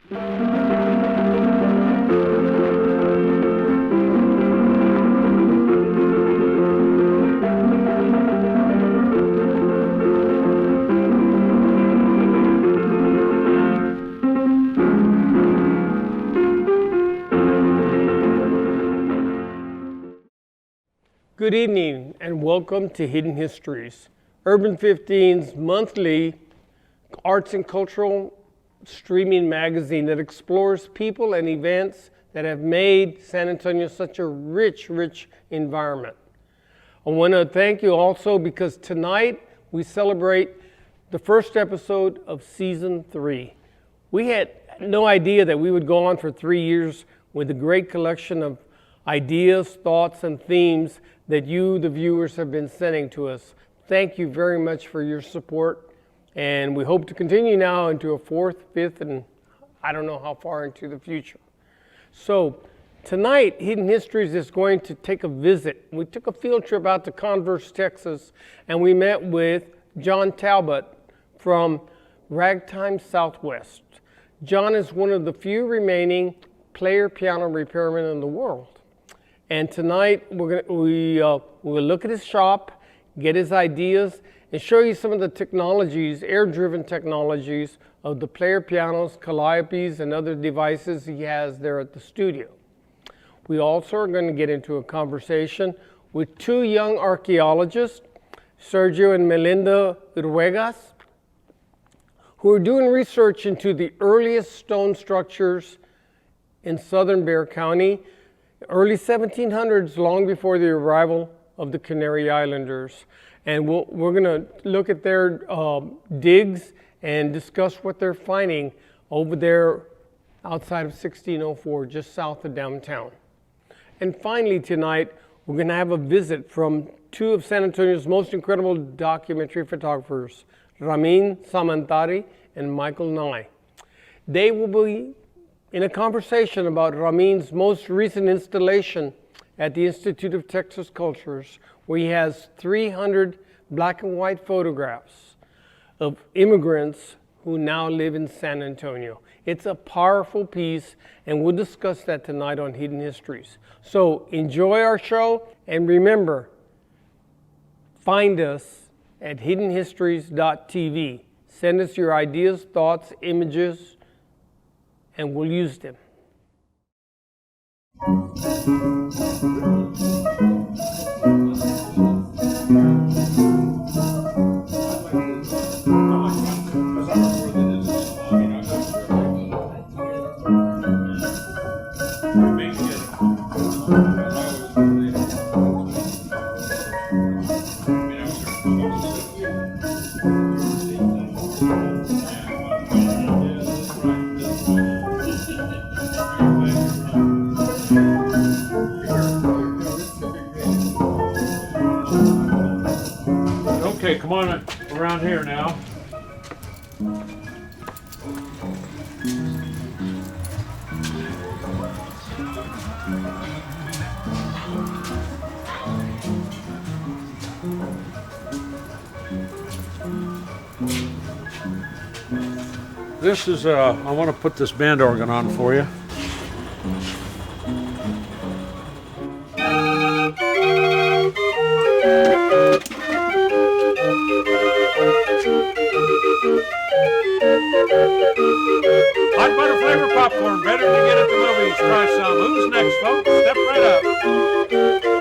Good evening and welcome to Hidden Histories, URBAN-15's monthly arts and cultural streaming magazine that explores people and events that have made San Antonio such a rich environment. I want to thank you also because tonight we celebrate the first episode of season 3. We had no idea that we would go on for 3 years with a great collection of ideas, thoughts, and themes that you, the viewers, have been sending to us. Thank you very much for your support, and we hope to continue now into a 4th, 5th, and I don't know how far into the future. So tonight, Hidden Histories is going to take a visit. We took a field trip out to Converse, Texas, and we met with John Talbot from Ragtime Southwest. John is one of the few remaining player piano repairmen in the world. And tonight we'll look at his shop, get his ideas, and show you some of the technologies, air-driven technologies of the player pianos, calliopes, and other devices he has there at the studio. We also are going to get into a conversation with 2 young archaeologists, Sergio and Melinda Iruegas, who are doing research into the earliest stone structures in southern Bexar County, early 1700s, long before the arrival of the Canary Islanders. And we're going to look at their digs and discuss what they're finding over there outside of 1604, just south of downtown. And finally tonight, we're going to have a visit from 2 of San Antonio's most incredible documentary photographers, Ramin, Samandari, and Michael Nye. They will be in a conversation about Ramin's most recent installation at the Institute of Texas Cultures, where he has 300 black and white photographs of immigrants who now live in San Antonio. It's a powerful piece, and we'll discuss that tonight on Hidden Histories. So enjoy our show, and remember, find us at hiddenhistories.tv. Send us your ideas, thoughts, images, and we'll use them. Okay, come on around here now. This is, I want to put this band organ on for you. Hot butter flavor popcorn, better than to get at the movies. Try some. Who's next, folks? Step right up.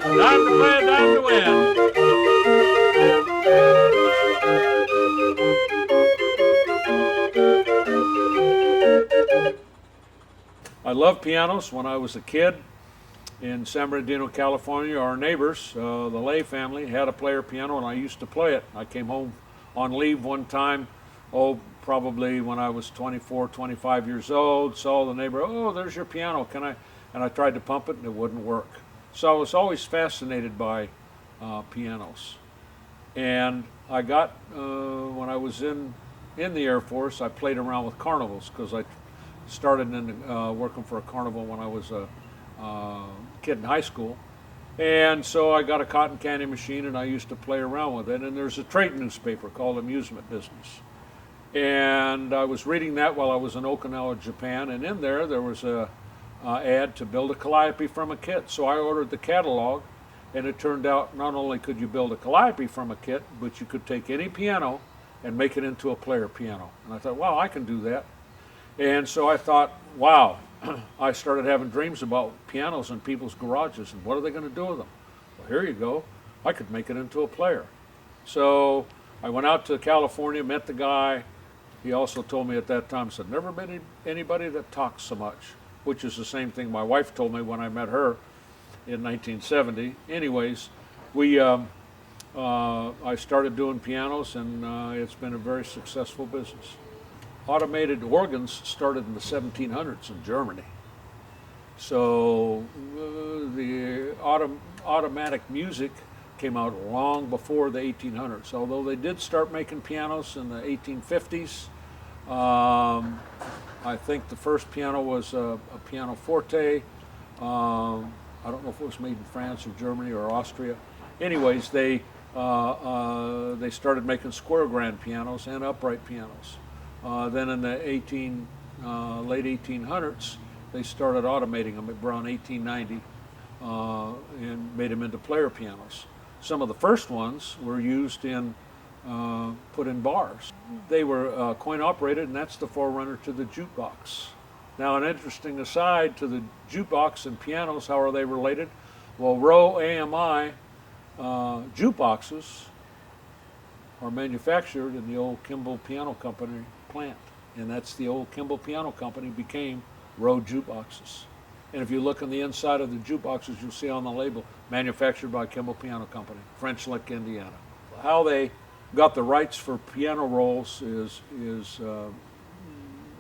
Time to play, time to win. I loved pianos when I was a kid in San Bernardino, California. Our neighbors, the Lay family, had a player piano, and I used to play it. I came home on leave one time, probably when I was 24, 25 years old, saw the neighbor, oh, there's your piano, can I? And I tried to pump it and it wouldn't work. So I was always fascinated by pianos. And I got, when I was in the Air Force, I played around with carnivals because I started working for a carnival when I was a kid in high school. And so I got a cotton candy machine and I used to play around with it. And there's a trade newspaper called Amusement Business. And I was reading that while I was in Okinawa, Japan, and in there was a ad to build a calliope from a kit. So I ordered the catalog, and it turned out not only could you build a calliope from a kit, but you could take any piano and make it into a player piano. And I thought, wow, I can do that. And so I thought, wow, I started having dreams about pianos in people's garages, and what are they going to do with them? Well, here you go. I could make it into a player. So I went out to California, met the guy. He also told me at that time, said, never met anybody that talks so much, which is the same thing my wife told me when I met her in 1970. Anyways, I started doing pianos, and it's been a very successful business. Automated organs started in the 1700s in Germany. So the automatic music came out long before the 1800s, although they did start making pianos in the 1850s. I think the first piano was a pianoforte. I don't know if it was made in France or Germany or Austria. Anyways, they started making square grand pianos and upright pianos. Then in the late 1800s, they started automating them around 1890 and made them into player pianos. Some of the first ones were used in put in bars. They were coin operated, and that's the forerunner to the jukebox. Now, an interesting aside to the jukebox and pianos, how are they related? Well, Rowe AMI jukeboxes are manufactured in the old Kimball Piano Company plant, and that's the old Kimball Piano Company became Rowe jukeboxes. And if you look on the inside of the jukeboxes, you'll see on the label, manufactured by Kimball Piano Company, French Lick, Indiana. How they got the rights for piano rolls is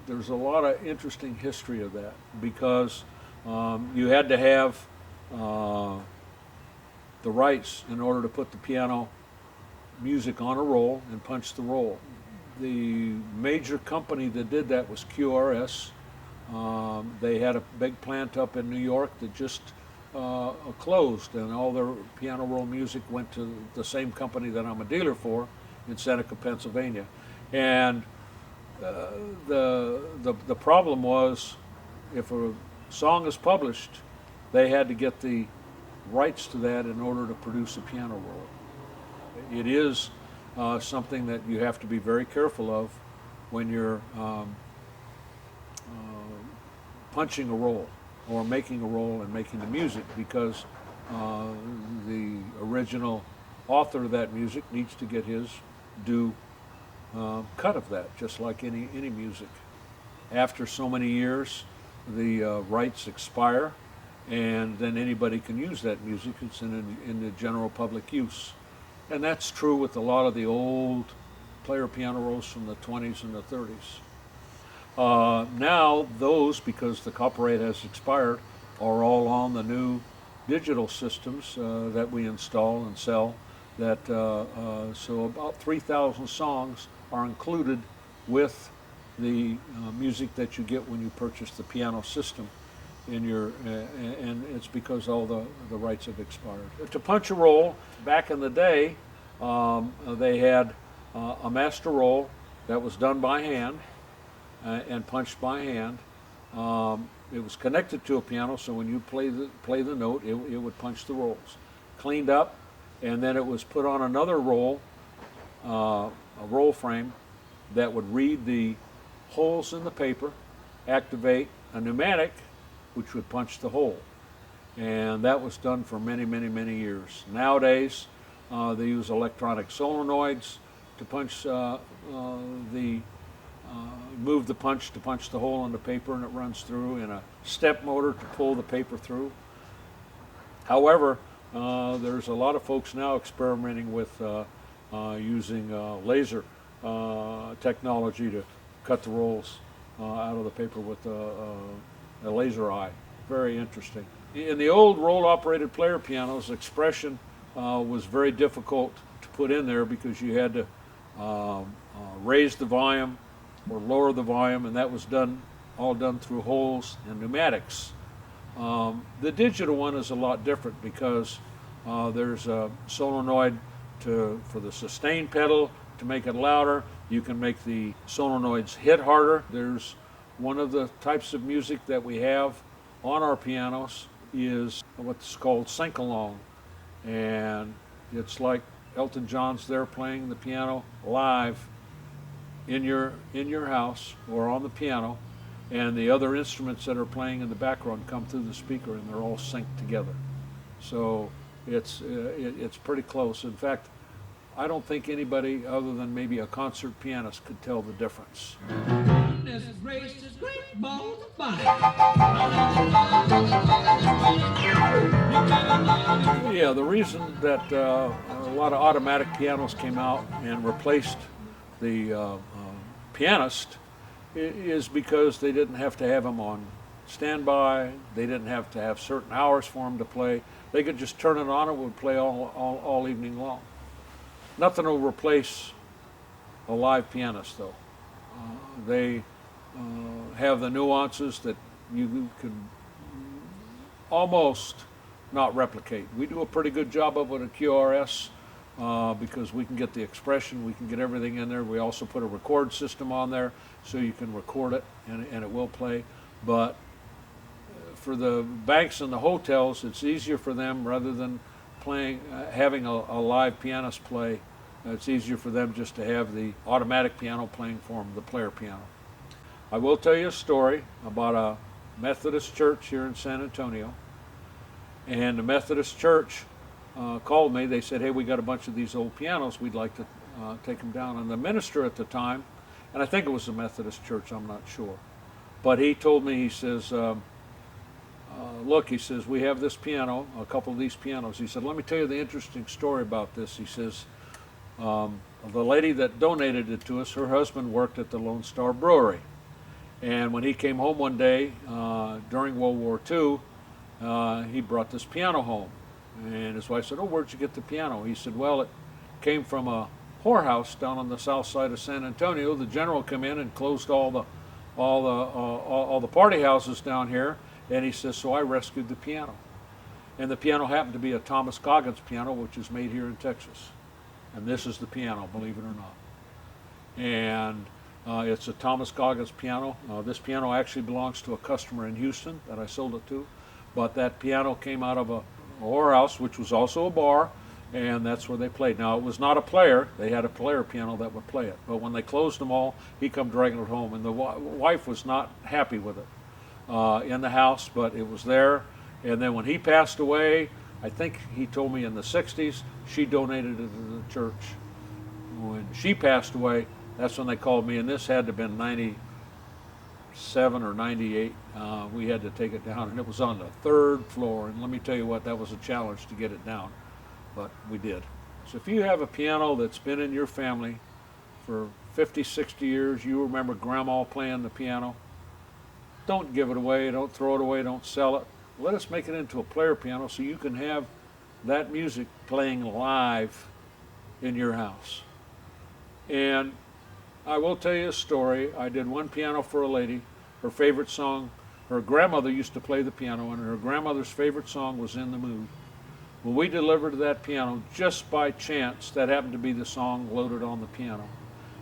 there's a lot of interesting history of that, because you had to have the rights in order to put the piano music on a roll and punch the roll. The major company that did that was QRS. They had a big plant up in New York that just closed, and all their piano roll music went to the same company that I'm a dealer for in Seneca, Pennsylvania. And the problem was, if a song is published, they had to get the rights to that in order to produce a piano roll. It is something that you have to be very careful of when you're punching a roll or making a roll and making the music, because the original author of that music needs to get his due cut of that, just like any music. After so many years, the rights expire, and then anybody can use that music. It's in the general public use. And that's true with a lot of the old player piano rolls from the 20s and the 30s. Now those, because the copyright has expired, are all on the new digital systems that we install and sell. So about 3,000 songs are included with the music that you get when you purchase the piano system and it's because all the rights have expired. To punch a roll, back in the day, they had a master roll that was done by hand and punched by hand. It was connected to a piano, so when you play the note, it would punch the rolls. Cleaned up, and then it was put on another roll, a roll frame that would read the holes in the paper, activate a pneumatic, which would punch the hole. And that was done for many, many, many years. Nowadays, they use electronic solenoids to punch move the punch to punch the hole in the paper, and it runs through, and a step motor to pull the paper through. However, there's a lot of folks now experimenting with using laser technology to cut the rolls out of the paper with a laser eye. Very interesting. In the old roll-operated player pianos, expression was very difficult to put in there, because you had to raise the volume or lower the volume, and that was all done through holes and pneumatics. The digital one is a lot different, because there's a solenoid for the sustain pedal to make it louder. You can make the solenoids hit harder. There's one of the types of music that we have on our pianos is what's called sing-along. And it's like Elton John's there playing the piano live in your house or on the piano, and the other instruments that are playing in the background come through the speaker and they're all synced together. So it's pretty close. In fact, I don't think anybody other than maybe a concert pianist could tell the difference. Yeah, the reason that a lot of automatic pianos came out and replaced the pianist is because they didn't have to have them on standby. They didn't have to have certain hours for them to play. They could just turn it on and it would play all evening long. Nothing will replace a live pianist, though. They have the nuances that you can almost not replicate. We do a pretty good job of it at QRS because we can get the expression, we can get everything in there. We also put a record system on there so you can record it and it will play. But for the banks and the hotels, it's easier for them rather than having a live pianist play. It's easier for them just to have the automatic piano playing for them, the player piano. I will tell you a story about a Methodist church here in San Antonio. And the Methodist church called me. They said, hey, we got a bunch of these old pianos. We'd like to take them down. And the minister at the time, and I think it was the Methodist church, I'm not sure, but he told me, he says, look, he says, we have this piano, a couple of these pianos. He said, let me tell you the interesting story about this. He says, the lady that donated it to us, her husband worked at the Lone Star Brewery. And when he came home one day during World War II, he brought this piano home. And his wife said, oh, where'd you get the piano? He said, well, it came from a whorehouse down on the south side of San Antonio. The general came in and closed all the party houses down here. And he says, so I rescued the piano. And the piano happened to be a Thomas Goggins piano, which is made here in Texas. And this is the piano, believe it or not. And it's a Thomas Goggins piano. This piano actually belongs to a customer in Houston that I sold it to. But that piano came out of a whorehouse, which was also a bar, and that's where they played. Now, it was not a player. They had a player piano that would play it. But when they closed them all, he come dragging it home. And the wife was not happy with it in the house, but it was there. And then when he passed away, I think he told me in the 60s, she donated it to the church. When she passed away, that's when they called me, and this had to have been 97 or 98. We had to take it down, and it was on the 3rd floor. And let me tell you what, that was a challenge to get it down, but we did. So if you have a piano that's been in your family for 50, 60 years, you remember Grandma playing the piano, don't give it away, don't throw it away, don't sell it. Let us make it into a player piano so you can have that music playing live in your house. And I will tell you a story. I did one piano for a lady. Her favorite song, her grandmother used to play the piano, and her grandmother's favorite song was In the Mood. When we delivered that piano, just by chance, that happened to be the song loaded on the piano.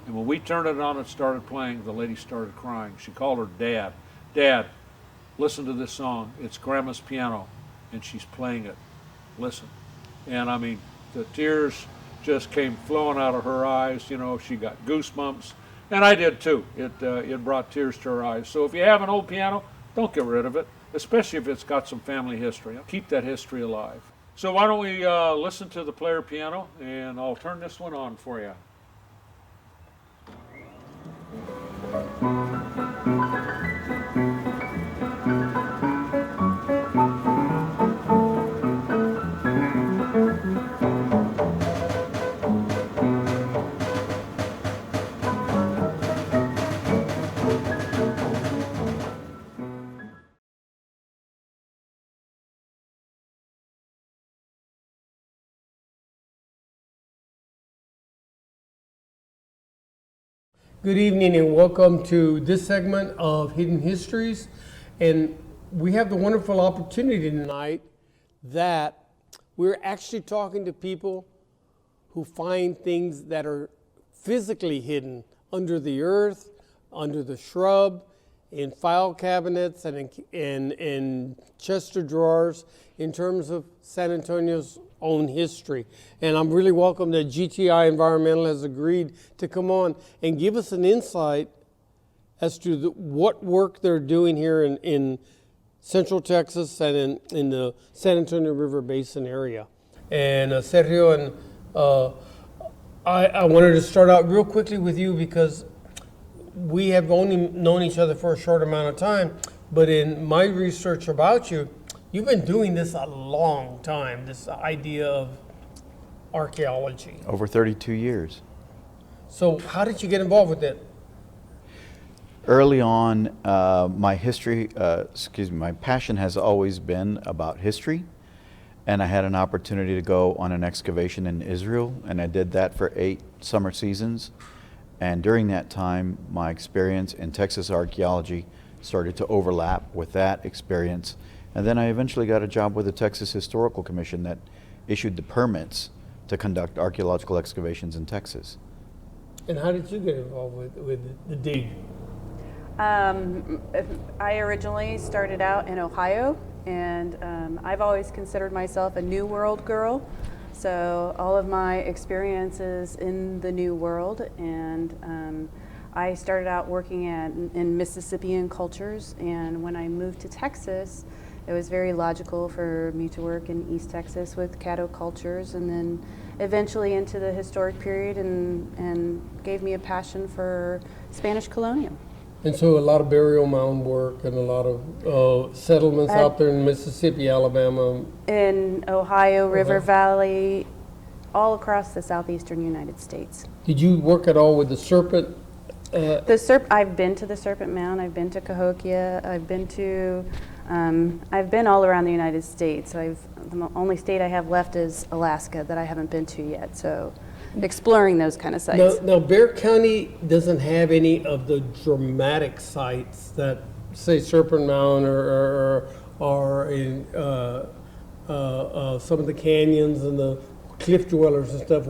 And when we turned it on and started playing, the lady started crying. She called her dad. Dad, listen to this song. It's Grandma's piano, and she's playing it. Listen. And I mean, the tears just came flowing out of her eyes. You know, she got goosebumps, and I did too. It brought tears to her eyes. So if you have an old piano, don't get rid of it, especially if it's got some family history. Keep that history alive. So why don't we listen to the player piano, and I'll turn this one on for you. Good evening and welcome to this segment of Hidden Histories. And we have the wonderful opportunity tonight that we're actually talking to people who find things that are physically hidden under the earth, under the shrub, in file cabinets and in Chester drawers in terms of San Antonio's own history. And I'm really welcome that GTI Environmental has agreed to come on and give us an insight as to what work they're doing here in Central Texas and in the San Antonio River Basin area. And Sergio, and I wanted to start out real quickly with you because we have only known each other for a short amount of time, but in my research about you, you've been doing this a long time, this idea of archaeology. Over 32 years. So how did you get involved with it? Early on, my passion has always been about history, and I had an opportunity to go on an excavation in Israel, and I did that for 8 summer seasons. And during that time, my experience in Texas archaeology started to overlap with that experience. And then I eventually got a job with the Texas Historical Commission that issued the permits to conduct archaeological excavations in Texas. And how did you get involved with the dig? I originally started out in Ohio, and I've always considered myself a New World girl. So all of my experiences in the New World, and I started out working in Mississippian cultures, and when I moved to Texas, it was very logical for me to work in East Texas with Caddo cultures, and then eventually into the historic period, and gave me a passion for Spanish colonial. And so a lot of burial mound work and a lot of settlements out there in Mississippi, Alabama. In Ohio, River Valley, all across the southeastern United States. Did you work at all with the serpent? I've been to the Serpent Mound, I've been to Cahokia, I've been all around the United States. The only state I have left is Alaska that I haven't been to yet. So exploring those kind of sites. Now Bexar County doesn't have any of the dramatic sites that, say, Serpent Mound or in some of the canyons and the cliff dwellers and stuff.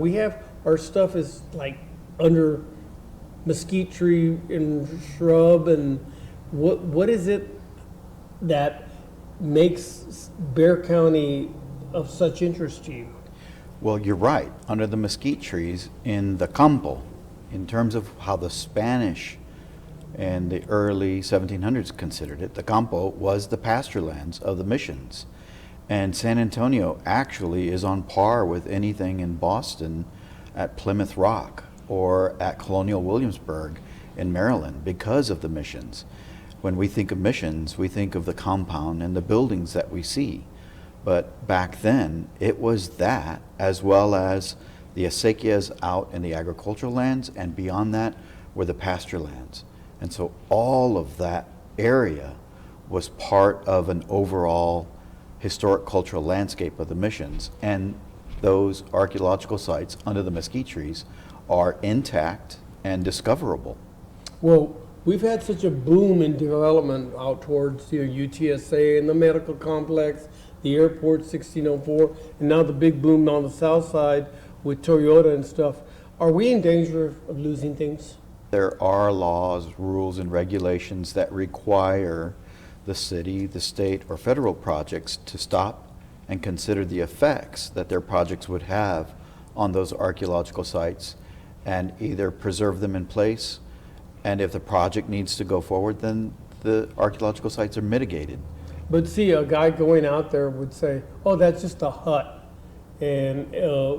Our stuff is like under mesquite tree and shrub. And what is it that makes Bexar County of such interest to you? Well, you're right. Under the mesquite trees in the campo, in terms of how the Spanish and the early 1700s considered it, the campo was the pasture lands of the missions. And San Antonio actually is on par with anything in Boston at Plymouth Rock or at Colonial Williamsburg in Maryland because of the missions. When we think of missions, we think of the compound and the buildings that we see. But back then, it was that, as well as the acequias out in the agricultural lands, and beyond that were the pasture lands. And so all of that area was part of an overall historic cultural landscape of the missions. And those archaeological sites under the mesquite trees are intact and discoverable. Well, we've had such a boom in development out towards UTSA and the medical complex, the airport 1604, and now the big boom on the south side with Toyota and stuff. Are we in danger of losing things? There are laws, rules, and regulations that require the city, the state, or federal projects to stop and consider the effects that their projects would have on those archaeological sites and either preserve them in place, and if the project needs to go forward, then the archaeological sites are mitigated. But see, a guy going out there would say, oh, that's just a hut, and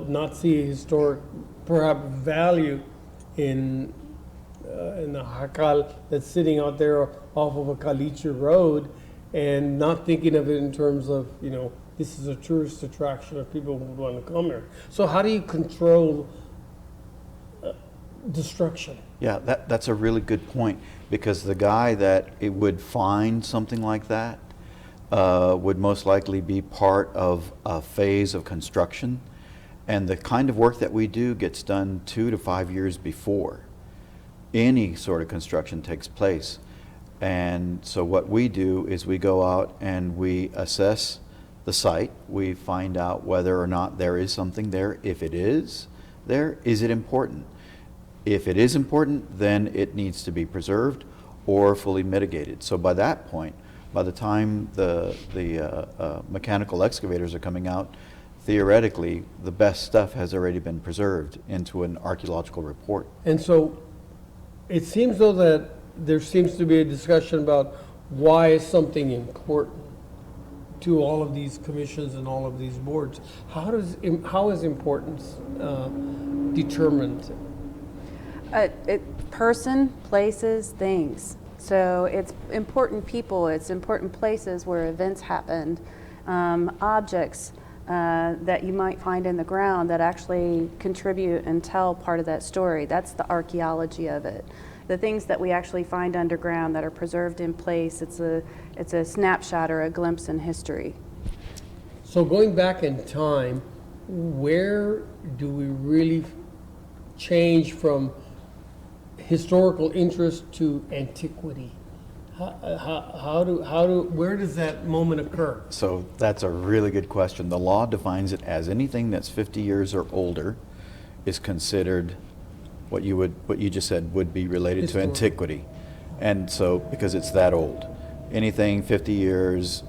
not see a historic, perhaps, value in the jacal that's sitting out there off of a caliche road, and not thinking of it in terms of, this is a tourist attraction if people would want to come here. So how do you control destruction? Yeah, that's a really good point, because the guy that it would find something like that would most likely be part of a phase of construction, and the kind of work that we do gets done 2 to 5 years before any sort of construction takes place. And so what we do is we go out and we assess the site. We find out whether or not there is something there. If it is there, is it important? If it is important, then it needs to be preserved or fully mitigated. So by that point, by the time the mechanical excavators are coming out, theoretically, the best stuff has already been preserved into an archaeological report. And so it seems though that there seems to be a discussion about why is something important to all of these commissions and all of these boards. How is importance determined? Person, places, things. So it's important people, it's important places where events happened, objects that you might find in the ground that actually contribute and tell part of that story. That's the archaeology of it. The things that we actually find underground that are preserved in place, it's a snapshot or a glimpse in history. So going back in time, where do we really change from historical interest to antiquity? Where does that moment occur? So that's a really good question. The law defines it as anything that's 50 years or older is considered what you just said would be related to antiquity. And so because it's that old. Anything 50 years,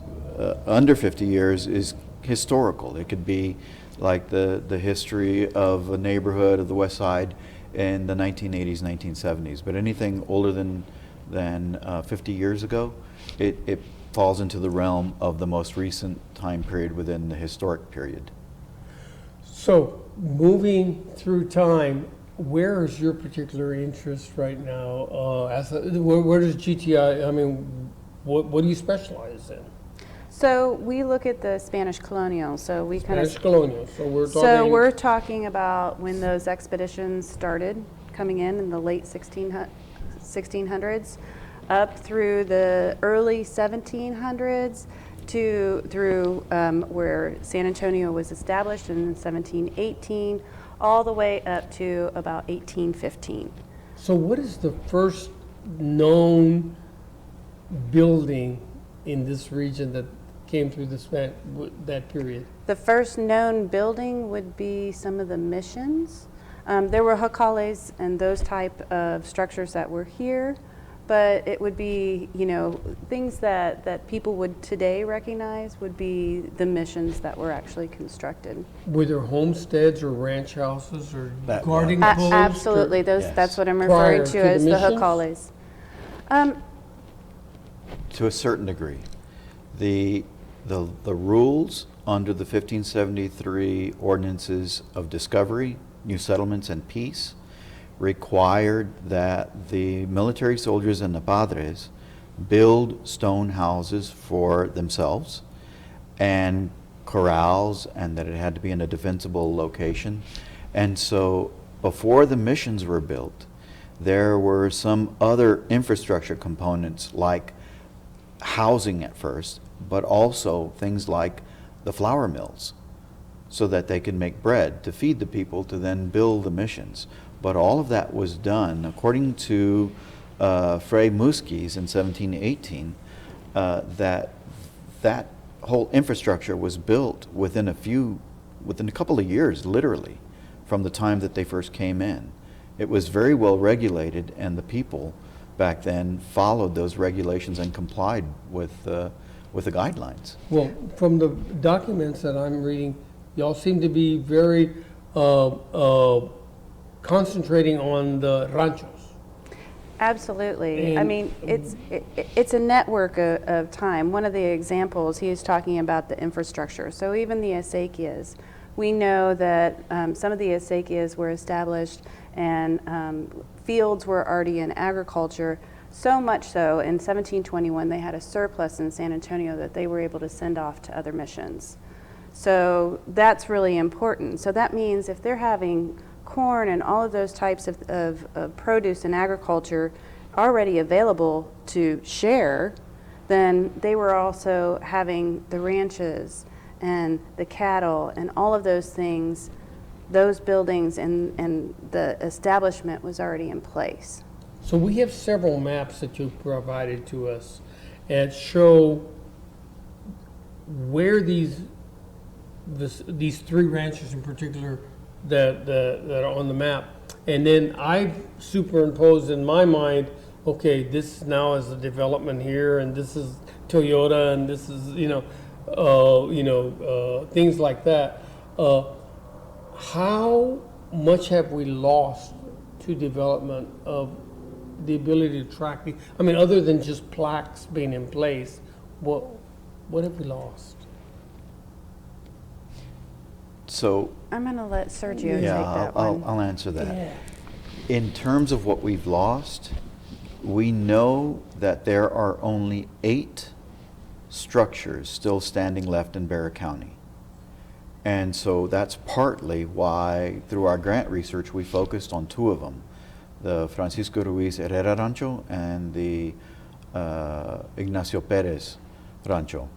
under 50 years is historical. It could be like the history of a neighborhood of the West Side in the 1980s, 1970s. But anything older than 50 years ago, it falls into the realm of the most recent time period within the historic period. So moving through time, where is your particular interest right now? Where does GTI, I mean, what do you specialize in? So we look at the Spanish colonial. So we kind of Spanish colonial. So we're talking about when those expeditions started coming in the late 1600s, up through the early 1700s through where San Antonio was established in 1718, all the way up to about 1815. So what is the first known building in this region that came through that period? The first known building would be some of the missions. There were jacales and those type of structures that were here, but it would be, things that people would today recognize would be the missions that were actually constructed. Were there homesteads or ranch houses or That- garden yeah. posts? Absolutely, Yes. that's what I'm Prior referring to to the as the missions? jacales. To a certain degree. The rules under the 1573 Ordinances of Discovery, New Settlements, and Peace required that the military soldiers and the padres build stone houses for themselves and corrals, and that it had to be in a defensible location. And so before the missions were built, there were some other infrastructure components like housing at first, but also things like the flour mills so that they could make bread to feed the people to then build the missions. But all of that was done according to Fray Musquiz in 1718, that whole infrastructure was built within a couple of years, literally, from the time that they first came in. It was very well regulated, and the people back then followed those regulations and complied with the guidelines. Well, from the documents that I'm reading, y'all seem to be very concentrating on the ranchos. Absolutely. And- I mean, it's a network of time. One of the examples, he is talking about the infrastructure. So even the acequias, we know that some of the acequias were established and fields were already in agriculture, so much so in 1721 they had a surplus in San Antonio that they were able to send off to other missions. So that's really important. So that means if they're having corn and all of those types of produce and agriculture already available to share, then they were also having the ranches and the cattle and all of those things, those buildings and the establishment was already in place. So we have several maps that you provided to us and show where these three ranches in particular that are on the map, And then I superimposed in my mind, okay, this now is a development here, and this is Toyota, and this is, things like that. How much have we lost to development of the ability to track the, I mean, other than just plaques being in place, what have we lost? So, I'm going to let Sergio take that I'll answer that. In terms of what we've lost, we know that there are only 8 structures still standing left in Bexar County. And so that's partly why, through our grant research, we focused on 2 of them, the Francisco Ruiz Herrera Rancho and the Ignacio Perez Rancho.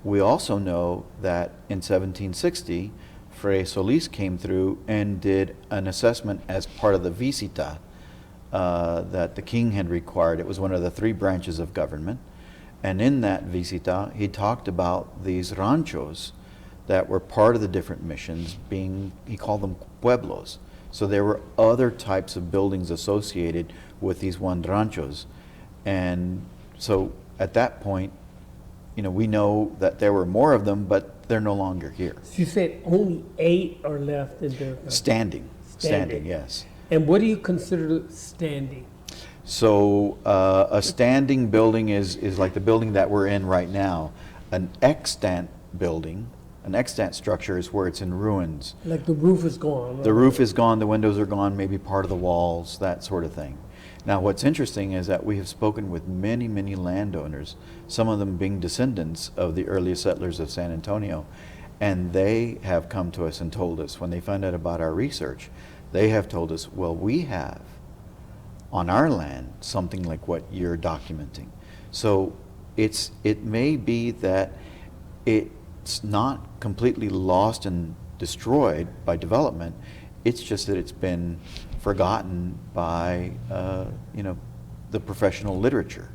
We also know that in 1760, Fray Solis came through and did an assessment as part of the visita that the king had required. It was one of the 3 branches of government. And in that visita, he talked about these ranchos that were part of the different missions being, he called them pueblos. So there were other types of buildings associated with these one ranchos. And so at that point, we know that there were more of them, but they're no longer here. So you said only 8 are left in there. Standing, yes. And what do you consider standing? So a standing building is like the building that we're in right now. An extant building, an extant structure is where it's in ruins. Like the roof is gone. Right? The roof is gone, the windows are gone, maybe part of the walls, that sort of thing. Now what's interesting is that we have spoken with many, many landowners, some of them being descendants of the earliest settlers of San Antonio, and they have come to us and told us, when they found out about our research, they have told us, well, we have on our land something like what you're documenting. So it may be that it's not completely lost and destroyed by development, it's just that it's been forgotten by the professional literature.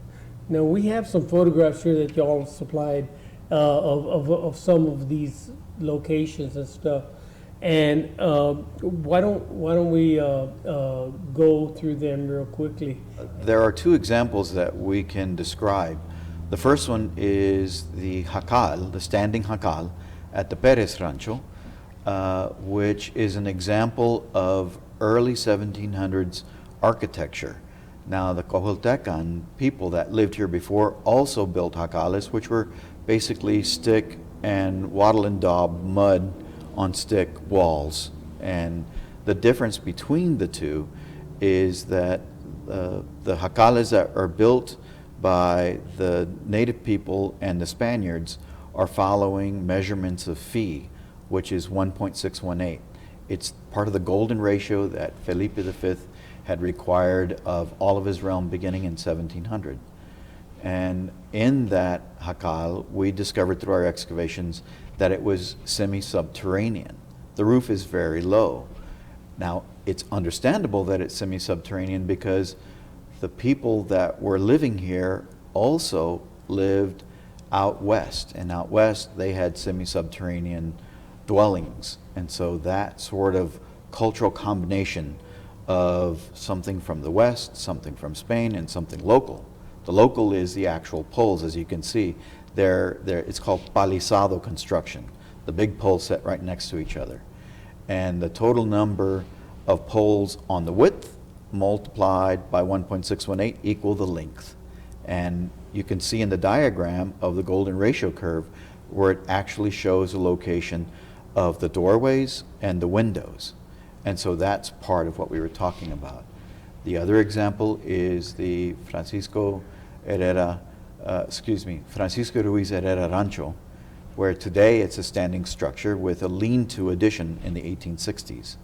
Now we have some photographs here that y'all supplied of some of these locations and stuff. And why don't we go through them real quickly? There are 2 examples that we can describe. The first one is the jacal, the standing jacal at the Perez Rancho, which is an example of early 1700s architecture. Now the Coahuiltecan people that lived here before also built jacales, which were basically stick and wattle and daub mud on stick walls. And the difference between the 2 is that the jacales that are built by the native people and the Spaniards are following measurements of phi, which is 1.618. It's part of the golden ratio that Felipe V had required of all of his realm beginning in 1700. And in that jacal, we discovered through our excavations that it was semi-subterranean. The roof is very low. Now, it's understandable that it's semi-subterranean because the people that were living here also lived out west. And out west, they had semi-subterranean dwellings. And so that sort of cultural combination of something from the west, something from Spain, and something local. The local is the actual poles, as you can see. It's called palisado construction. The big poles set right next to each other. And the total number of poles on the width multiplied by 1.618 equal the length. And you can see in the diagram of the golden ratio curve where it actually shows the location of the doorways and the windows. And so that's part of what we were talking about. The other example is the Francisco Ruiz Herrera Rancho, where today it's a standing structure with a lean-to addition in the 1860s.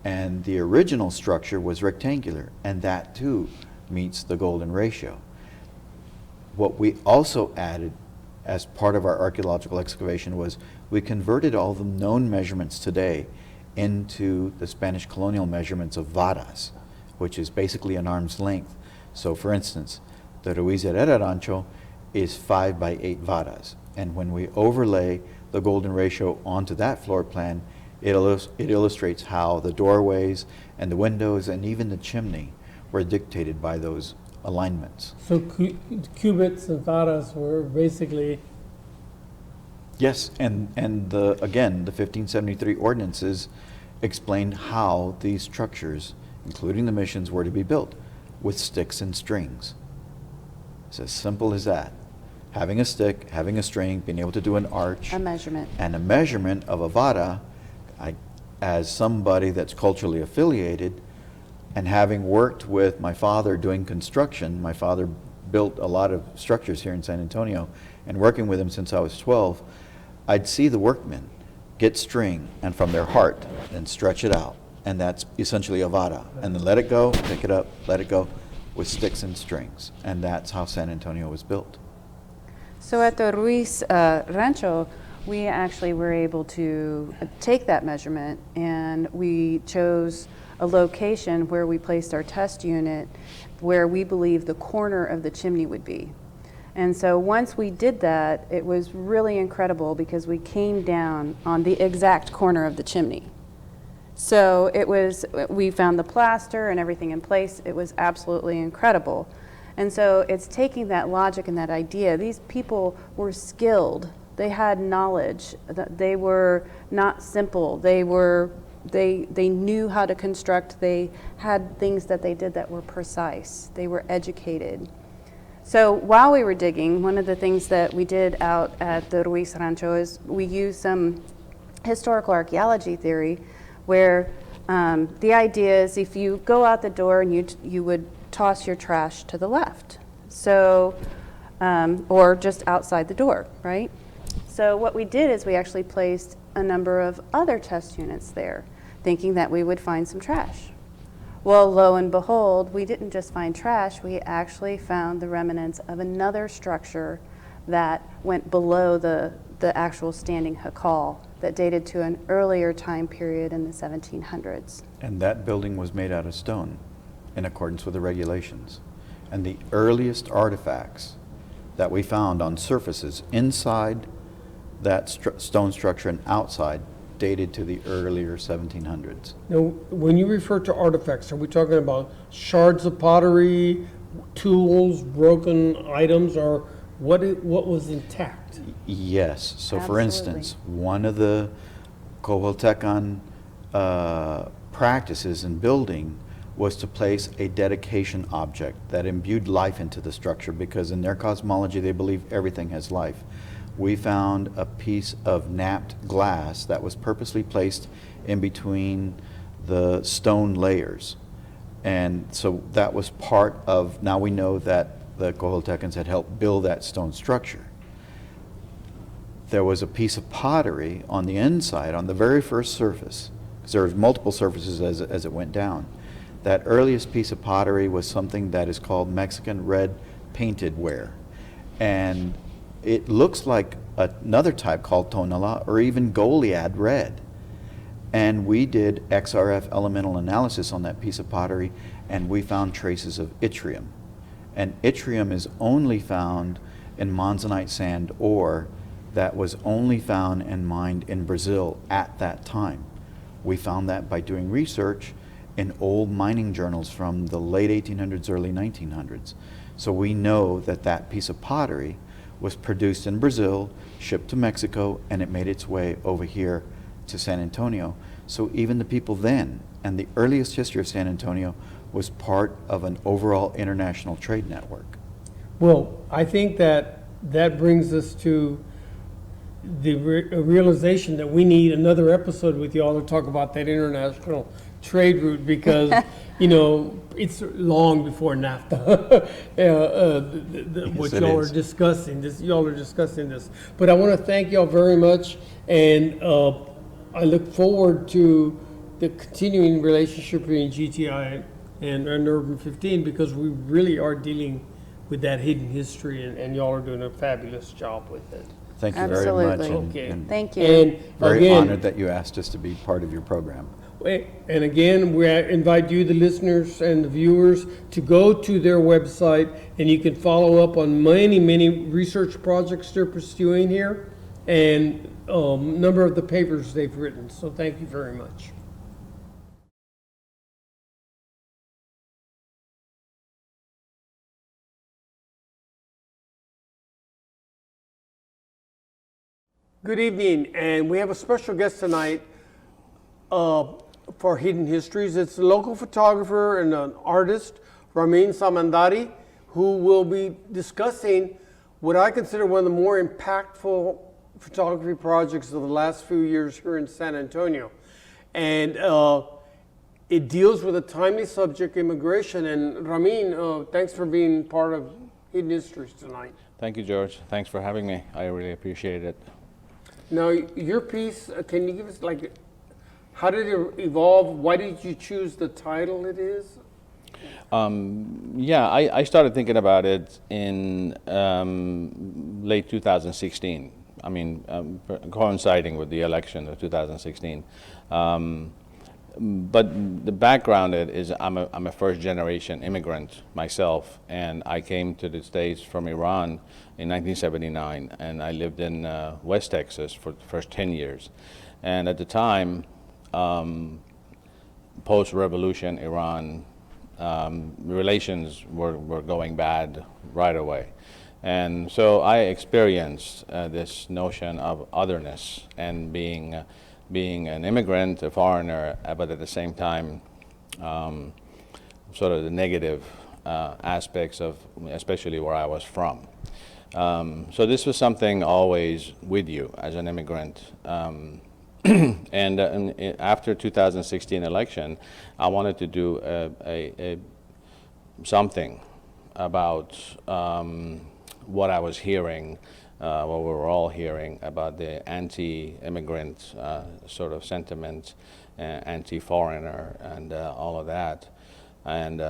And the original structure was rectangular, and that too meets the golden ratio. What we also added as part of our archaeological excavation was we converted all the known measurements today into the Spanish colonial measurements of varas, which is basically an arm's length. So for instance, the Ruiz Herrera Rancho is 5 by 8 varas. And when we overlay the golden ratio onto that floor plan, It illustrates how the doorways and the windows and even the chimney were dictated by those alignments. So cubits and varas were basically. Yes, and again, the 1573 ordinances explained how these structures, including the missions, were to be built with sticks and strings. It's as simple as that. Having a stick, having a string, being able to do an arch. A measurement. And a measurement of a vara, as somebody that's culturally affiliated, and having worked with my father doing construction, my father built a lot of structures here in San Antonio, and working with him since I was 12, I'd see the workmen get string and from their heart and stretch it out. And that's essentially a vara. And then let it go, pick it up, let it go with sticks and strings. And that's how San Antonio was built. So at the Ruiz Rancho, we actually were able to take that measurement, and we chose a location where we placed our test unit where we believe the corner of the chimney would be. And so once we did that, it was really incredible because we came down on the exact corner of the chimney. So we found the plaster and everything in place. It was absolutely incredible. And so it's taking that logic and that idea. These people were skilled. They had knowledge. They were not simple. They knew how to construct. They had things that they did that were precise. They were educated. So while we were digging, one of the things that we did out at the Ruiz Rancho is we used some historical archaeology theory where the idea is if you go out the door and you would toss your trash to the left, so or just outside the door, right? So what we did is we actually placed a number of other test units there, thinking that we would find some trash. Well, lo and behold, we didn't just find trash, we actually found the remnants of another structure that went below the actual standing hakal that dated to an earlier time period in the 1700s. And that building was made out of stone in accordance with the regulations. And the earliest artifacts that we found on surfaces inside that stone structure and outside dated to the earlier 1700s. Now, when you refer to artifacts, are we talking about shards of pottery, tools, broken items, or what was intact? Yes. So for Absolutely. instance, one of the Coahuiltecan practices in building was to place a dedication object that imbued life into the structure, because in their cosmology they believe everything has life. We found a piece of napped glass that was purposely placed in between the stone layers. And so that was part of, now we know that the Coahuiltecans had helped build that stone structure. There was a piece of pottery on the inside, on the very first surface, because there was multiple surfaces as it went down. That earliest piece of pottery was something that is called Mexican red painted ware. And it looks like another type called tonala or even Goliad red. And we did XRF elemental analysis on that piece of pottery, and we found traces of yttrium. And yttrium is only found in monzonite sand ore that was only found and mined in Brazil at that time. We found that by doing research in old mining journals from the late 1800s, early 1900s. So we know that that piece of pottery was produced in Brazil, shipped to Mexico, and it made its way over here to San Antonio. So even the people then, and the earliest history of San Antonio, was part of an overall international trade network. Well, I think that brings us to the realization that we need another episode with y'all to talk about that international trade route, because you know it's long before NAFTA. What y'all are discussing this. But I want to thank y'all very much, and I look forward to the continuing relationship between GTI and Urban 15, because we really are dealing with that hidden history, and y'all are doing a fabulous job with it. Thank you Absolutely. very much. Okay. Thank you. And Very again, honored that you asked us to be part of your program. And again, we invite you, the listeners and the viewers, to go to their website, and you can follow up on many, many research projects they're pursuing here. And number of the papers they've written. So thank you very much. Good evening, and we have a special guest tonight for Hidden Histories. It's a local photographer and an artist, Ramin Samandari, who will be discussing what I consider one of the more impactful photography projects of the last few years here in San Antonio. And it deals with a timely subject, immigration. And Ramin, thanks for being part of Hidden Histories tonight. Thank you, George. Thanks for having me. I really appreciate it. Now, your piece, can you give us, like, how did it evolve? Why did you choose the title it is? Yeah, I started thinking about it in late 2016. I mean, coinciding with the election of 2016. But the background is I'm a first generation immigrant myself, and I came to the States from Iran in 1979, and I lived in West Texas for the first 10 years. And at the time, post-revolution Iran, relations were going bad right away. And so I experienced this notion of otherness and being an immigrant, a foreigner, but at the same time, sort of the negative aspects of, especially where I was from. So this was something always with you as an immigrant. And after 2016 election, I wanted to do something about what I was hearing, what we were all hearing about the anti-immigrant sort of sentiment, anti-foreigner, and all of that. And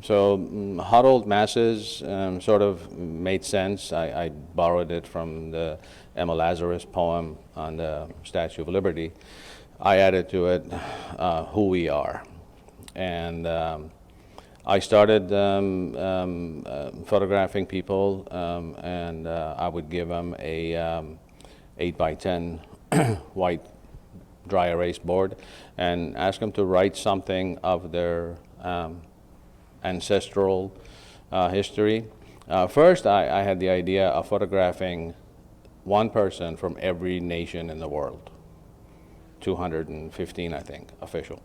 so huddled masses sort of made sense. I borrowed it from the Emma Lazarus poem on the Statue of Liberty. I added to it who we are. And I started photographing people, and I would give them a 8x10 white dry erase board and ask them to write something of their ancestral history. First, I had the idea of photographing one person from every nation in the world, 215, I think, official.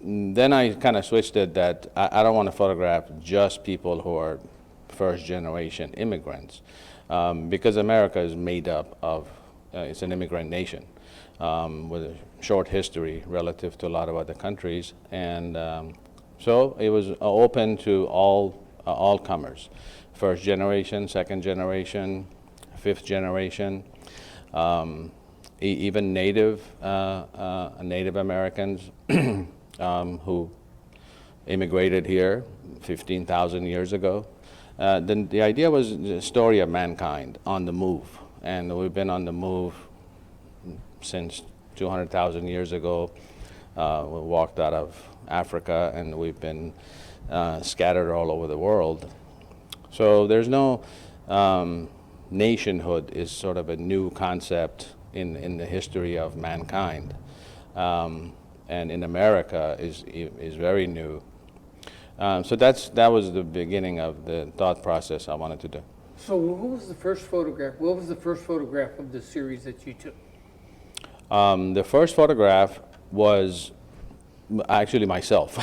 Then I kind of switched it that I don't want to photograph just people who are first generation immigrants, because America is made up of, it's an immigrant nation with a short history relative to a lot of other countries. And so it was open to all comers, first generation, second generation, fifth generation, even Native Americans who immigrated here 15,000 years ago. Then the idea was the story of mankind on the move, and we've been on the move since 200,000 years ago. We walked out of Africa, and we've been scattered all over the world. So there's no nationhood is sort of a new concept in the history of mankind, and in America is very new. So that was the beginning of the thought process I wanted to do. So who was the first photograph? What was the first photograph of the series that you took? The first photograph was actually myself.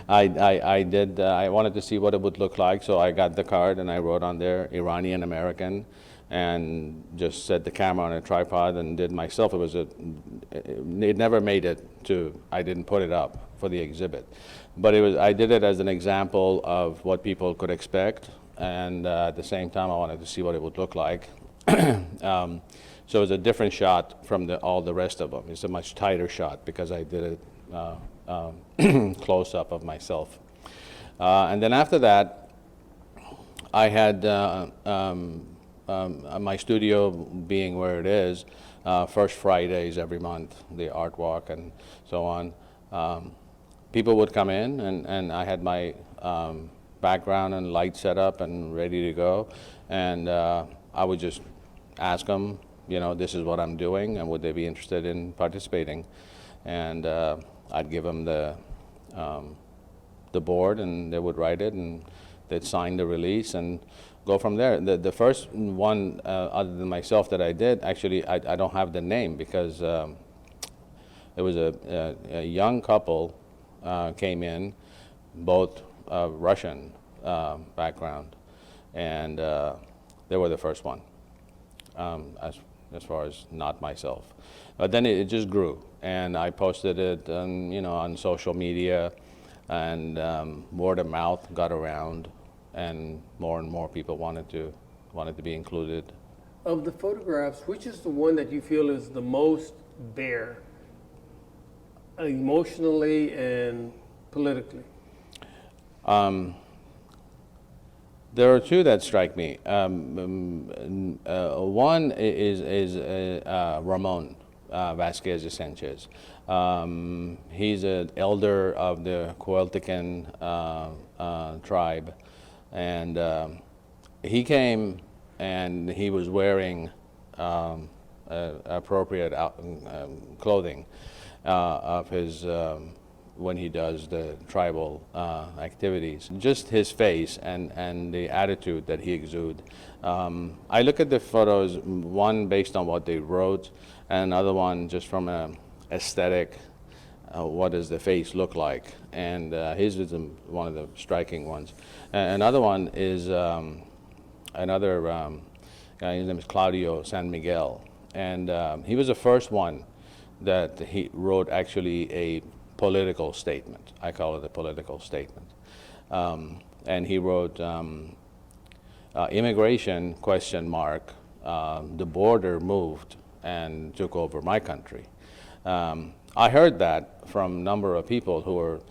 I wanted to see what it would look like, so I got the card and I wrote on there Iranian American, and just set the camera on a tripod and did myself. It never made it to, I didn't put it up for the exhibit, but I did it as an example of what people could expect, and at the same time I wanted to see what it would look like. So it was a different shot from all the rest of them. It's a much tighter shot because I did it close up of myself. And then after that, I had my studio being where it is, first Fridays every month, the art walk and so on. People would come in, and I had my background and light set up and ready to go, and I would just ask them this is what I'm doing, and would they be interested in participating? And I'd give them the board, and they would write it, and they'd sign the release and go from there. The first one, other than myself, that I did, actually, I don't have the name, because it was a young couple came in, both Russian background, and they were the first one, as far as not myself. But then it just grew, and I posted it on social media, and word of mouth got around, and more people wanted to be included. Of the photographs, which is the one that you feel is the most bare, emotionally and politically? There are two that strike me. One is Ramon Vasquez de Sanchez. He's an elder of the Coeltecan tribe, and he came and he was wearing appropriate clothing of his when he does the tribal activities. Just his face and the attitude that he exudes. I look at the photos, one based on what they wrote, and another one just from an aesthetic, what does the face look like? And his is one of the striking ones. Another one is another guy, his name is Claudio San Miguel, and he was the first one that he wrote actually a political statement. I call it a political statement. And he wrote immigration, ? The border moved and took over my country. I heard that from a number of people who were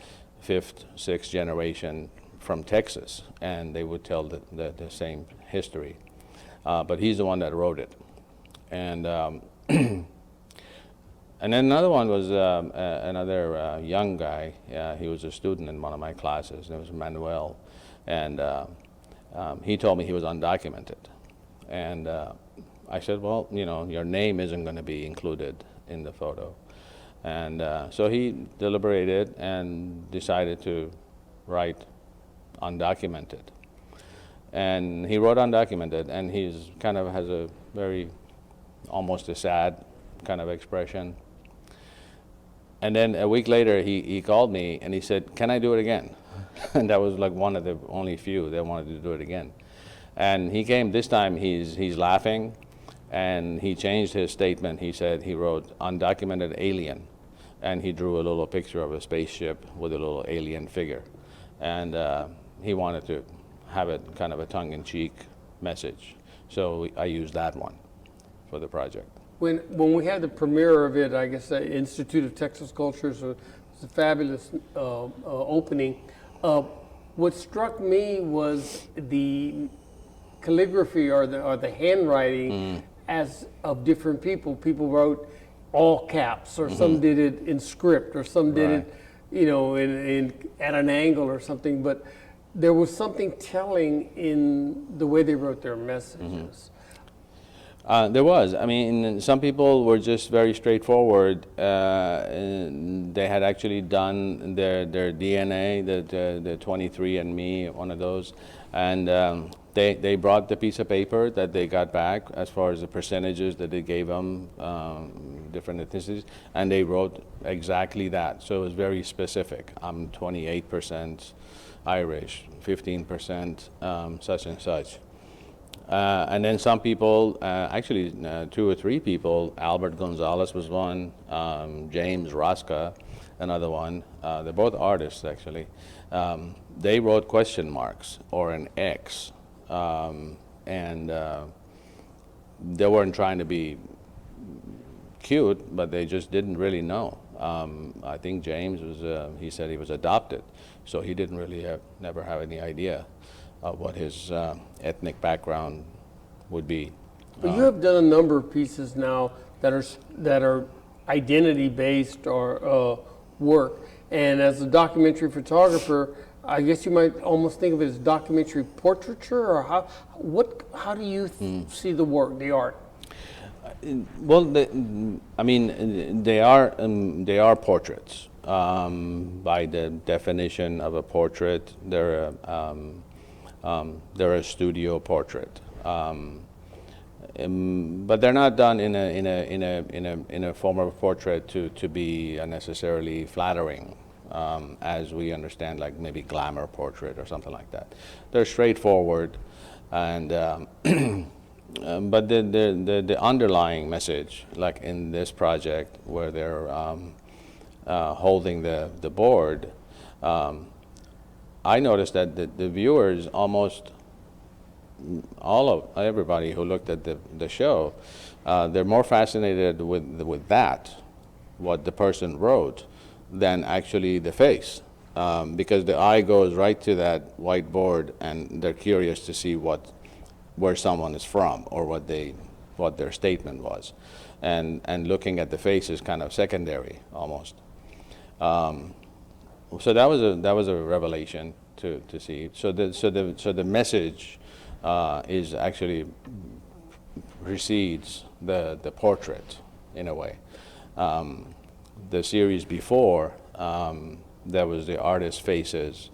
5th, 6th generation from Texas, and they would tell the same history. But he's the one that wrote it. And and then another one was another young guy. He was a student in one of my classes, and it was Manuel. And he told me he was undocumented. And I said, well, your name isn't going to be included in the photo. And so he deliberated and decided to write undocumented. And he wrote undocumented, and he's kind of has a very, almost a sad kind of expression. And then a week later, he called me and he said, can I do it again? And that was like one of the only few that wanted to do it again. And he came, this time he's laughing, and he changed his statement. He said he wrote undocumented alien, and he drew a little picture of a spaceship with a little alien figure. And he wanted to have it kind of a tongue-in-cheek message. So I used that one for the project. When we had the premiere of it, I guess the Institute of Texas Cultures was a fabulous opening. What struck me was the calligraphy or the handwriting as of different people. People wrote all caps, or some did it in script, or some did it, in at an angle or something. But there was something telling in the way they wrote their messages. There was. I mean, some people were just very straightforward. They had actually done their DNA, the 23andMe, one of those, and they brought the piece of paper that they got back as far as the percentages that they gave them, different ethnicities, and they wrote exactly that. So it was very specific. I'm 28% Irish, 15% such and such. And then some people, actually 2 or 3 people, Albert Gonzalez was one, James Rosca, another one. They're both artists, actually. They wrote question marks or an X, and they weren't trying to be cute, but they just didn't really know. I think James was, he said he was adopted, so he didn't really never have any idea of what his ethnic background would be. But you have done a number of pieces now that are identity-based or work, and as a documentary photographer, I guess you might almost think of it as documentary portraiture, or how do you see the work, the art? Well, I mean, they are portraits. By the definition of a portrait, they're a studio portrait. But they're not done in a form of a portrait to be necessarily flattering, as we understand, like maybe glamour portrait or something like that. They're straightforward, and but the underlying message, like in this project where they're holding the board, I noticed that the viewers, almost everybody who looked at the show, they're more fascinated with that, what the person wrote, than actually the face, because the eye goes right to that whiteboard, and they're curious to see where someone is from, or what their statement was, and looking at the face is kind of secondary almost. So that was a revelation to see. So the message is actually precedes the portrait in a way. The series before, there was the artist faces.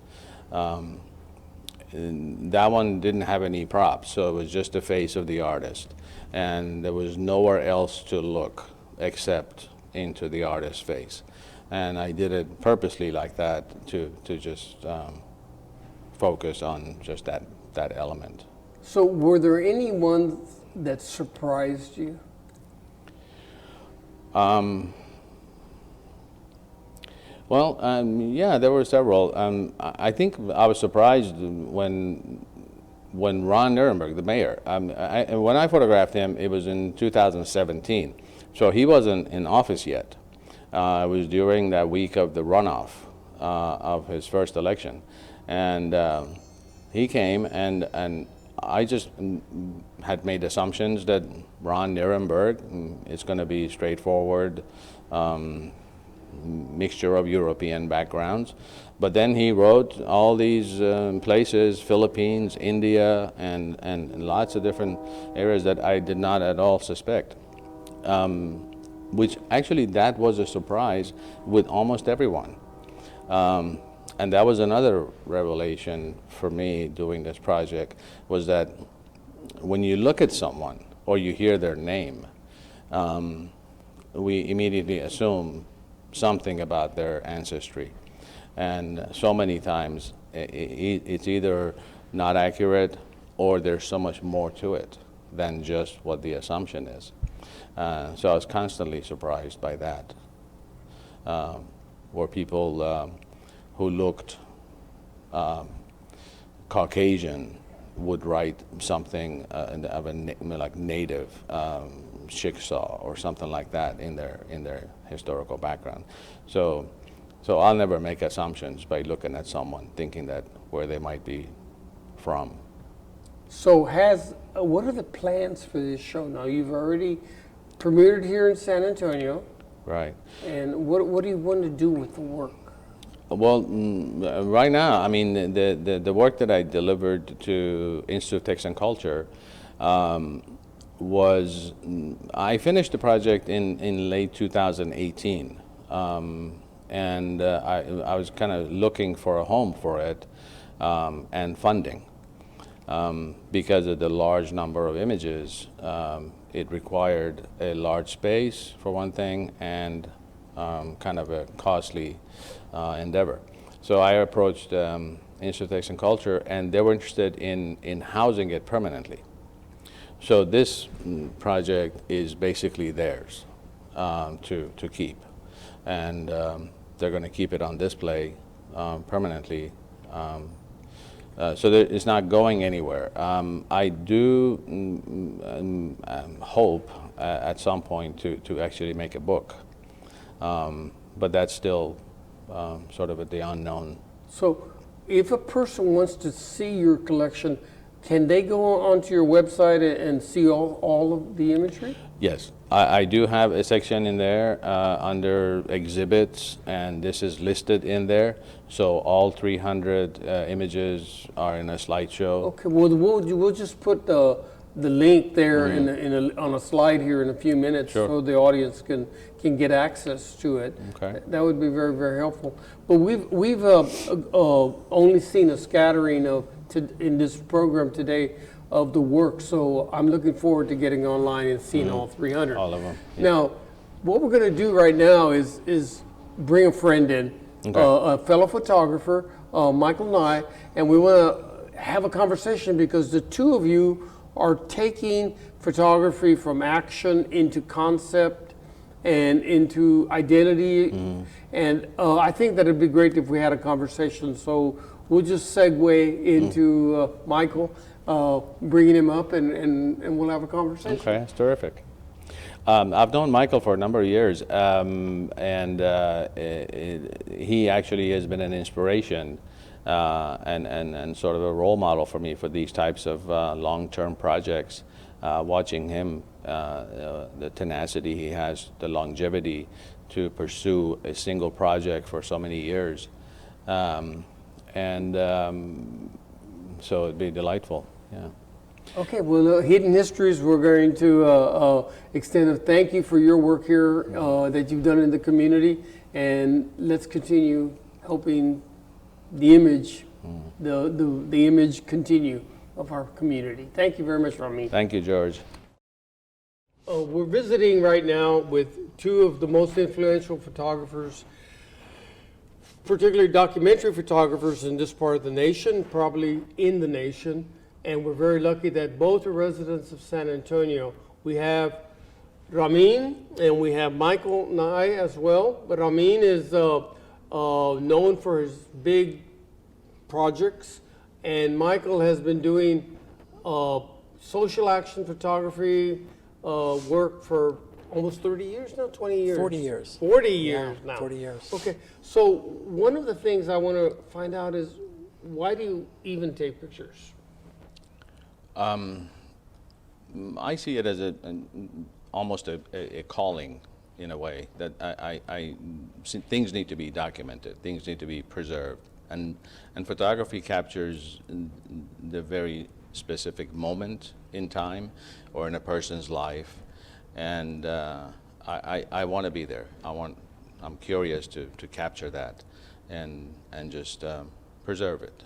That one didn't have any props, so it was just the face of the artist, and there was nowhere else to look except into the artist's face. And I did it purposely like that to just focus on just that element. So were there any ones that surprised you? Well, yeah, there were several. I think I was surprised when Ron Nirenberg, the mayor, when I photographed him, it was in 2017, so he wasn't in office yet. It was during that week of the runoff of his first election, and he came, and I just had made assumptions that Ron Nirenberg is going to be straightforward, mixture of European backgrounds. But then he wrote all these places, Philippines, India, and lots of different areas that I did not at all suspect. Which actually, that was a surprise with almost everyone. And that was another revelation for me doing this project, was that when you look at someone or you hear their name, we immediately assume something about their ancestry. And so many times it's either not accurate, or there's so much more to it than just what the assumption is. So I was constantly surprised by that, where people who looked Caucasian would write something of like native Chickasaw or something like that in their historical background. So I'll never make assumptions by looking at someone thinking that where they might be from. So what are the plans for this show? Now, you've already premiered here in San Antonio. Right. And what do you want to do with the work? Well, right now, I mean, the work that I delivered to Institute of Texts and Culture was, I finished the project in late 2018. And I was kind of looking for a home for it and funding. Because of the large number of images, it required a large space for one thing, and kind of a costly endeavor. So I approached Institute of Texts and Culture, and they were interested in housing it permanently. So this project is basically theirs to keep, and they're going to keep it on display permanently. So that it's not going anywhere. I do hope at some point to actually make a book, but that's still sort of at the unknown. So if a person wants to see your collection, can they go onto your website and see all of the imagery? Yes, I do have a section in there under exhibits, and this is listed in there. So all 300 images are in a slideshow. Okay, well, we'll just put the the link there on a slide here in a few minutes, Sure. so the audience can get access to it. Okay. That would be very, very helpful. But we've only seen a scattering in this program today of the work, so I'm looking forward to getting online and seeing all 300. All of them. Now, what we're going to do right now is bring a friend in, Okay. a fellow photographer, Michael Nye, and we want to have a conversation because the two of you are taking photography from action into concept and into identity. And I think that it'd be great if we had a conversation. So we'll just segue into Michael, bringing him up, and we'll have a conversation. Okay, that's terrific. I've known Michael for a number of years, and he actually has been an inspiration and sort of a role model for me for these types of long-term projects. Watching him, the tenacity he has, the longevity to pursue a single project for so many years. So it'd be delightful, yeah. Okay, well, Hidden Histories, we're going to extend a thank you for your work here that you've done in the community, and let's continue helping the image, the image continue of our community. Thank you very much, Ramin. Thank you, George. We're visiting right now with two of the most influential photographers, particularly documentary photographers in this part of the nation, probably in the nation. And we're very lucky that both are residents of San Antonio. We have Ramin and we have Michael Nye as well. But Ramin is known for his big projects, and Michael has been doing social action photography work for almost 30 years now, 20 years? 40 years. 40 years now. 40 years. Okay, so one of the things I want to find out is, why do you even take pictures? I see it as almost a calling, in a way, that things need to be documented, things need to be preserved, and photography captures the very specific moment in time or in a person's life, and I want to be there. I'm curious to capture that and just preserve it.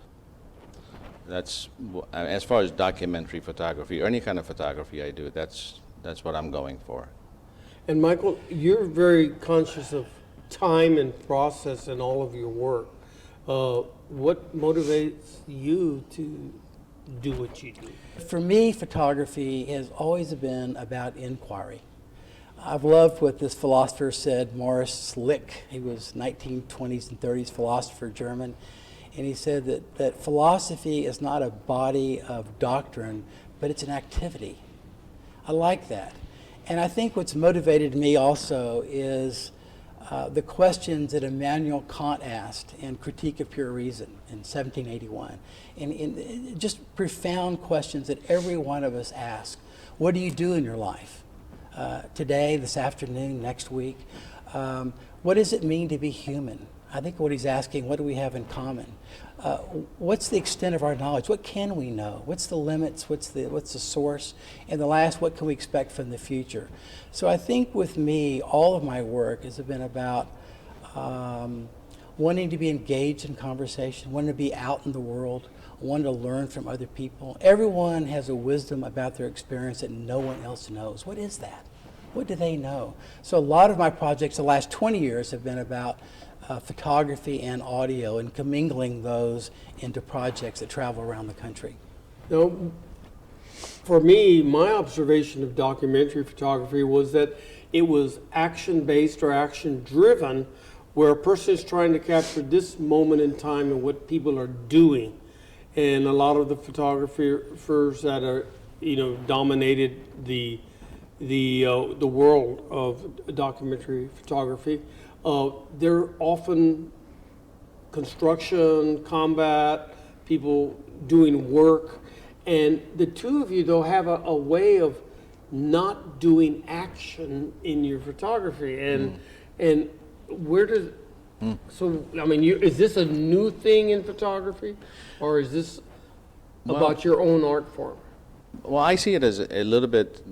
That's as far as documentary photography or any kind of photography I do. That's what I'm going for. And Michael, you're very conscious of time and process in all of your work. What motivates you to do what you do? For me, photography has always been about inquiry. I've loved what this philosopher said, Maurice Lick. He was 1920s and 30s philosopher, German. And he said that philosophy is not a body of doctrine, but it's an activity. I like that. And I think what's motivated me also is the questions that Immanuel Kant asked in Critique of Pure Reason in 1781. And just profound questions that every one of us ask. What do you do in your life? Today, this afternoon, next week? What does it mean to be human? I think what he's asking, what do we have in common? What's the extent of our knowledge? What can we know? What's the limits? What's the source? And the last, what can we expect from the future? So I think with me, all of my work has been about wanting to be engaged in conversation, wanting to be out in the world, wanting to learn from other people. Everyone has a wisdom about their experience that no one else knows. What is that? What do they know? So a lot of my projects the last 20 years have been about photography and audio and commingling those into projects that travel around the country. Now, for me, my observation of documentary photography was that it was action-based or action-driven, where a person is trying to capture this moment in time and what people are doing. And a lot of the photographers that are, dominated the world of documentary photography, they're often construction, combat, people doing work. And the two of you, though, have a way of not doing action in your photography. And where does... So, I mean, is this a new thing in photography? Or is this about your own art form? Well, I see it as a little bit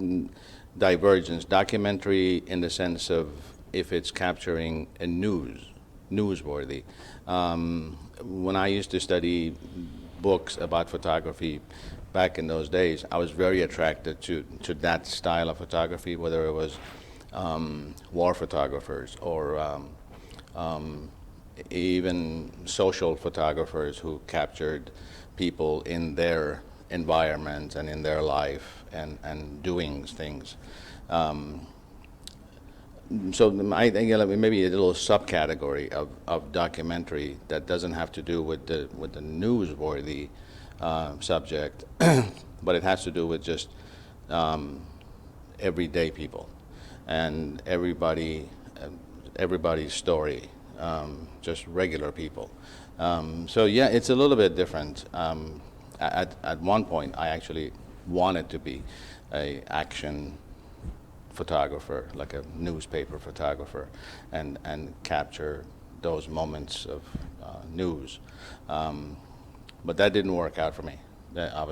divergence. Documentary in the sense of if it's capturing a newsworthy. When I used to study books about photography back in those days, I was very attracted to that style of photography, whether it was war photographers or even social photographers who captured people in their environment and in their life and doing things. So I think maybe a little subcategory of documentary that doesn't have to do with the newsworthy subject, but it has to do with just everyday people and everybody's story, just regular people. So yeah, it's a little bit different. At one point, I actually wanted to be a action photographer, like a newspaper photographer, and capture those moments of news. But that didn't work out for me. I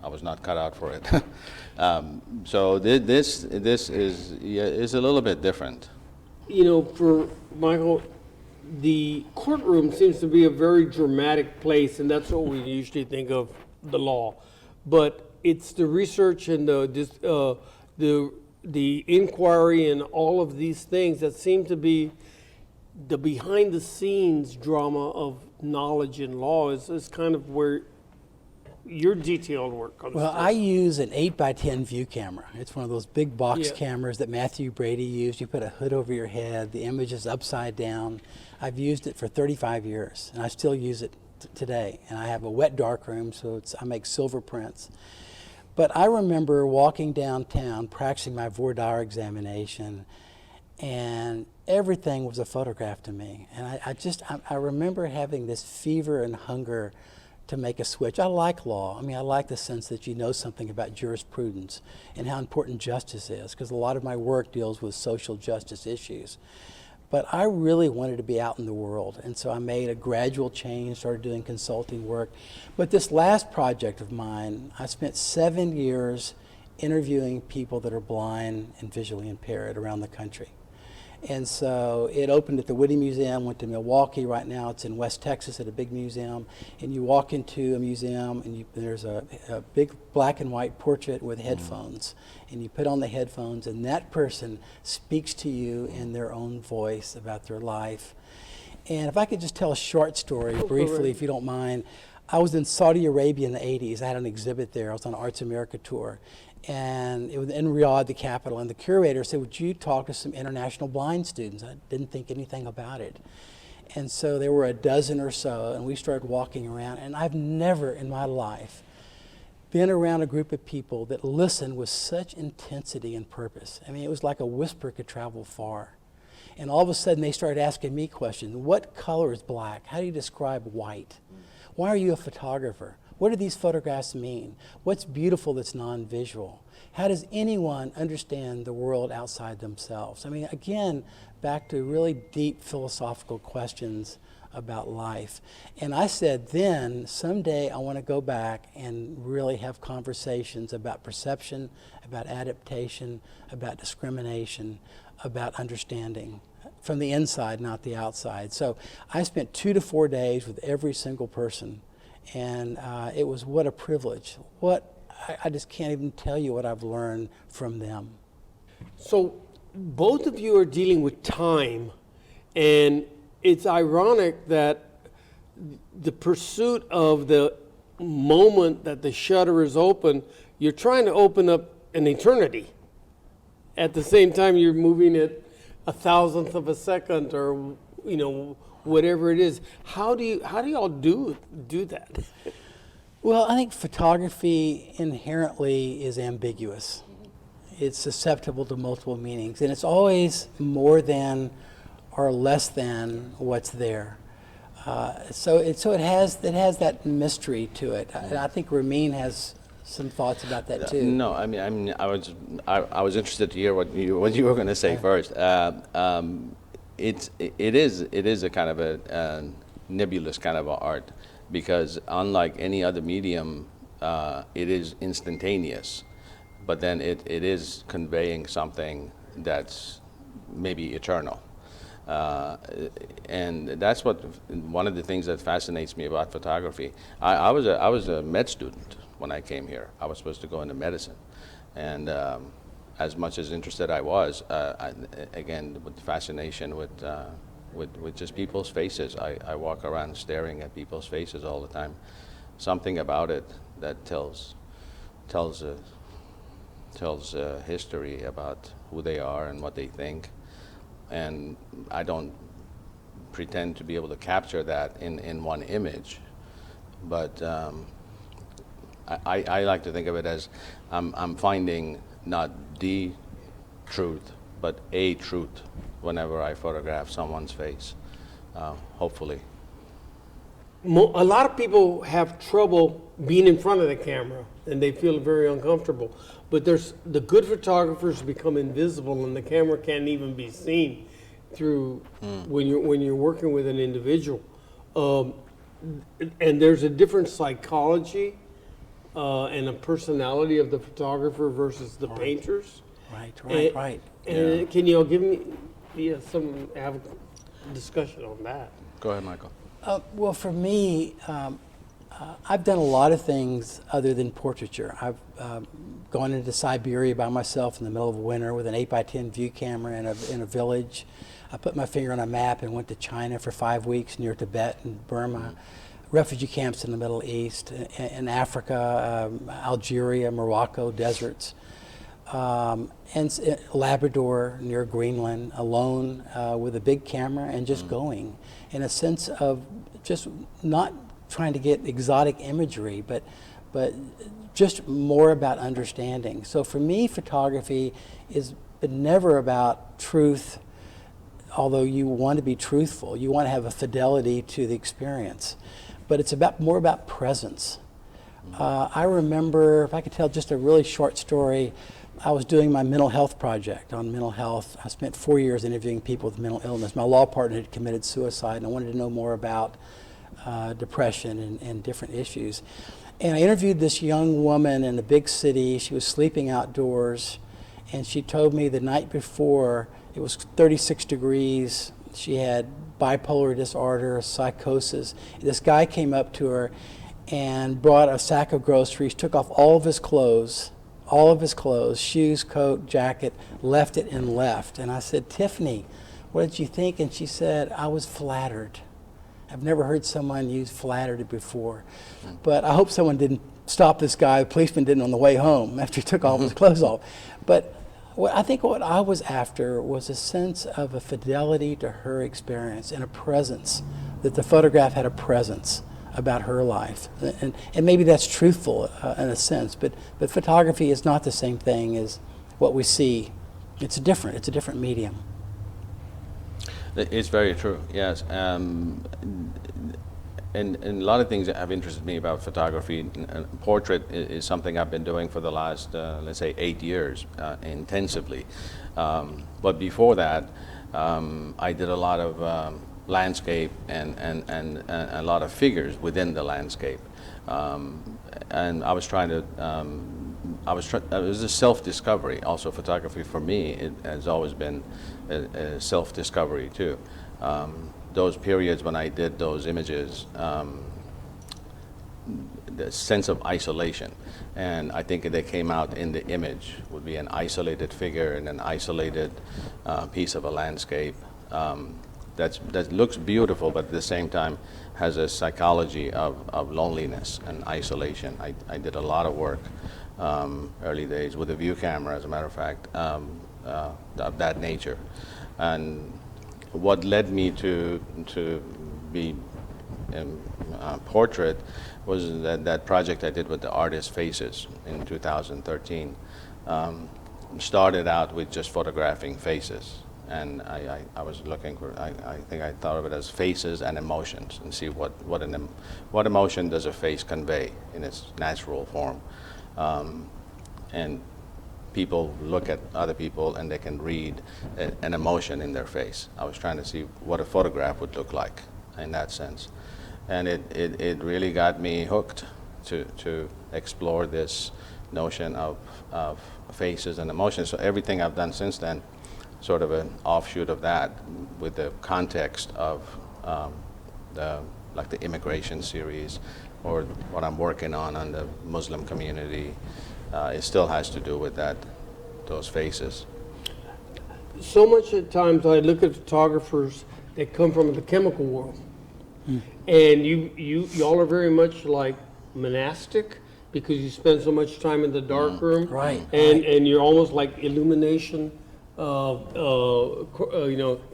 was not cut out for it. So this is a little bit different. You know, for Michael, the courtroom seems to be a very dramatic place, and that's what we usually think of the law. But it's the research and the inquiry and all of these things that seem to be the behind-the-scenes drama of knowledge and law is kind of where your detailed work comes Well, from. I use an 8x10 view camera. It's one of those big box Yeah. cameras that Matthew Brady used. You put a hood over your head, the image is upside down. I've used it for 35 years, and I still use it today. And I have a wet darkroom, so I make silver prints. But I remember walking downtown, practicing my voir dire examination, and everything was a photograph to me. And I remember having this fever and hunger to make a switch. I like law. I mean, I like the sense that you know something about jurisprudence and how important justice is, because a lot of my work deals with social justice issues. But I really wanted to be out in the world, and so I made a gradual change, started doing consulting work. But this last project of mine, I spent 7 years interviewing people that are blind and visually impaired around the country. And so it opened at the Whitty Museum, went to Milwaukee. Right now it's in West Texas at a big museum. And you walk into a museum and there's a big black and white portrait with headphones. And you put on the headphones and that person speaks to you in their own voice about their life. And if I could just tell a short story briefly, if you don't mind. I was in Saudi Arabia in the 80s. I had an exhibit there. I was on an Arts America tour. And it was in Riyadh, the capital, and the curator said, would you talk to some international blind students? I didn't think anything about it. And so there were a dozen or so, and we started walking around, and I've never in my life been around a group of people that listened with such intensity and purpose. I mean, it was like a whisper could travel far. And all of a sudden, they started asking me questions. What color is black? How do you describe white? Why are you a photographer? What do these photographs mean? What's beautiful that's non-visual? How does anyone understand the world outside themselves? I mean, again, back to really deep philosophical questions about life. And I said then, someday I want to go back and really have conversations about perception, about adaptation, about discrimination, about understanding from the inside, not the outside. So I spent 2 to 4 days with every single person. And it was what a privilege. I just can't even tell you what I've learned from them. So both of you are dealing with time, and it's ironic that the pursuit of the moment that the shutter is open, you're trying to open up an eternity. At the same time, you're moving at 1,000th of a second, or whatever it is. How do y'all do that? Well, I think photography inherently is ambiguous. It's susceptible to multiple meanings, and it's always more than or less than what's there. So it has that mystery to it. And I think Ramin has some thoughts about that too. No, I mean, I was interested to hear what you were going to say first. It is a kind of a nebulous kind of art, because unlike any other medium, it is instantaneous, but then it is conveying something that's maybe eternal. And that's one of the things that fascinates me about photography. I was a med student when I came here. I was supposed to go into medicine, and as much as interested I was, again, with fascination with just people's faces. I walk around staring at people's faces all the time. Something about it that tells history about who they are and what they think. And I don't pretend to be able to capture that in one image, but I like to think of it as I'm finding not the truth, but a truth whenever I photograph someone's face, hopefully. A lot of people have trouble being in front of the camera, and they feel very uncomfortable. But there's the good photographers become invisible, and the camera can't even be seen through when you're working with an individual. And there's a different psychology and a personality of the photographer versus the painters. Right. And can you give me have a discussion on that? Go ahead, Michael. Well, for me, I've done a lot of things other than portraiture. I've gone into Siberia by myself in the middle of winter with an 8x10 view camera in a village. I put my finger on a map and went to China for 5 weeks near Tibet and Burma, refugee camps in the Middle East, in Africa, Algeria, Morocco, deserts, and Labrador near Greenland, alone with a big camera and just going in a sense of just not trying to get exotic imagery, but just more about understanding. So for me, photography is never about truth, although you want to be truthful. You want to have a fidelity to the experience. But it's more about presence. I remember, if I could tell just a really short story, I was doing my mental health project on mental health. I spent 4 years interviewing people with mental illness. My law partner had committed suicide, and I wanted to know more about depression and different issues. And I interviewed this young woman in a big city. She was sleeping outdoors, and she told me the night before it was 36 degrees. She had bipolar disorder, psychosis. This guy came up to her and brought a sack of groceries, took off all of his clothes, shoes, coat, jacket, left it and left. And I said, "Tiffany, what did you think?" And she said, "I was flattered." I've never heard someone use flattered before. But I hope someone didn't stop this guy. The policeman didn't on the way home after he took all of his clothes off. But I think what I was after was a sense of a fidelity to her experience and a presence, that the photograph had a presence about her life. And maybe that's truthful in a sense, but photography is not the same thing as what we see. It's a different medium. It's very true, yes. And a lot of things that have interested me about photography. Portrait is something I've been doing for the last, let's say, 8 years intensively. But before that, I did a lot of landscape and a lot of figures within the landscape. And I was trying to, it was a self-discovery. Also, photography for me, it has always been a self-discovery too. Those periods when I did those images, the sense of isolation, and I think they came out in the image, would be an isolated figure and an isolated piece of a landscape that looks beautiful, but at the same time has a psychology of loneliness and isolation. I did a lot of work early days with a view camera, as a matter of fact, of that nature. And what led me to be portrait was that project I did with the artist faces in 2013. Started out with just photographing faces, and I was looking for, I think I thought of it as faces and emotions, and see what emotion does a face convey in its natural form. And people look at other people and they can read an emotion in their face. I was trying to see what a photograph would look like in that sense. And it really got me hooked to explore this notion of faces and emotions. So everything I've done since then, sort of an offshoot of that, with the context of like the immigration series, or what I'm working on the Muslim community. It still has to do with those faces. So much at times I look at photographers that come from the chemical world, and y'all are very much like monastic, because you spend so much time in the dark room, Right. And you're almost like illumination,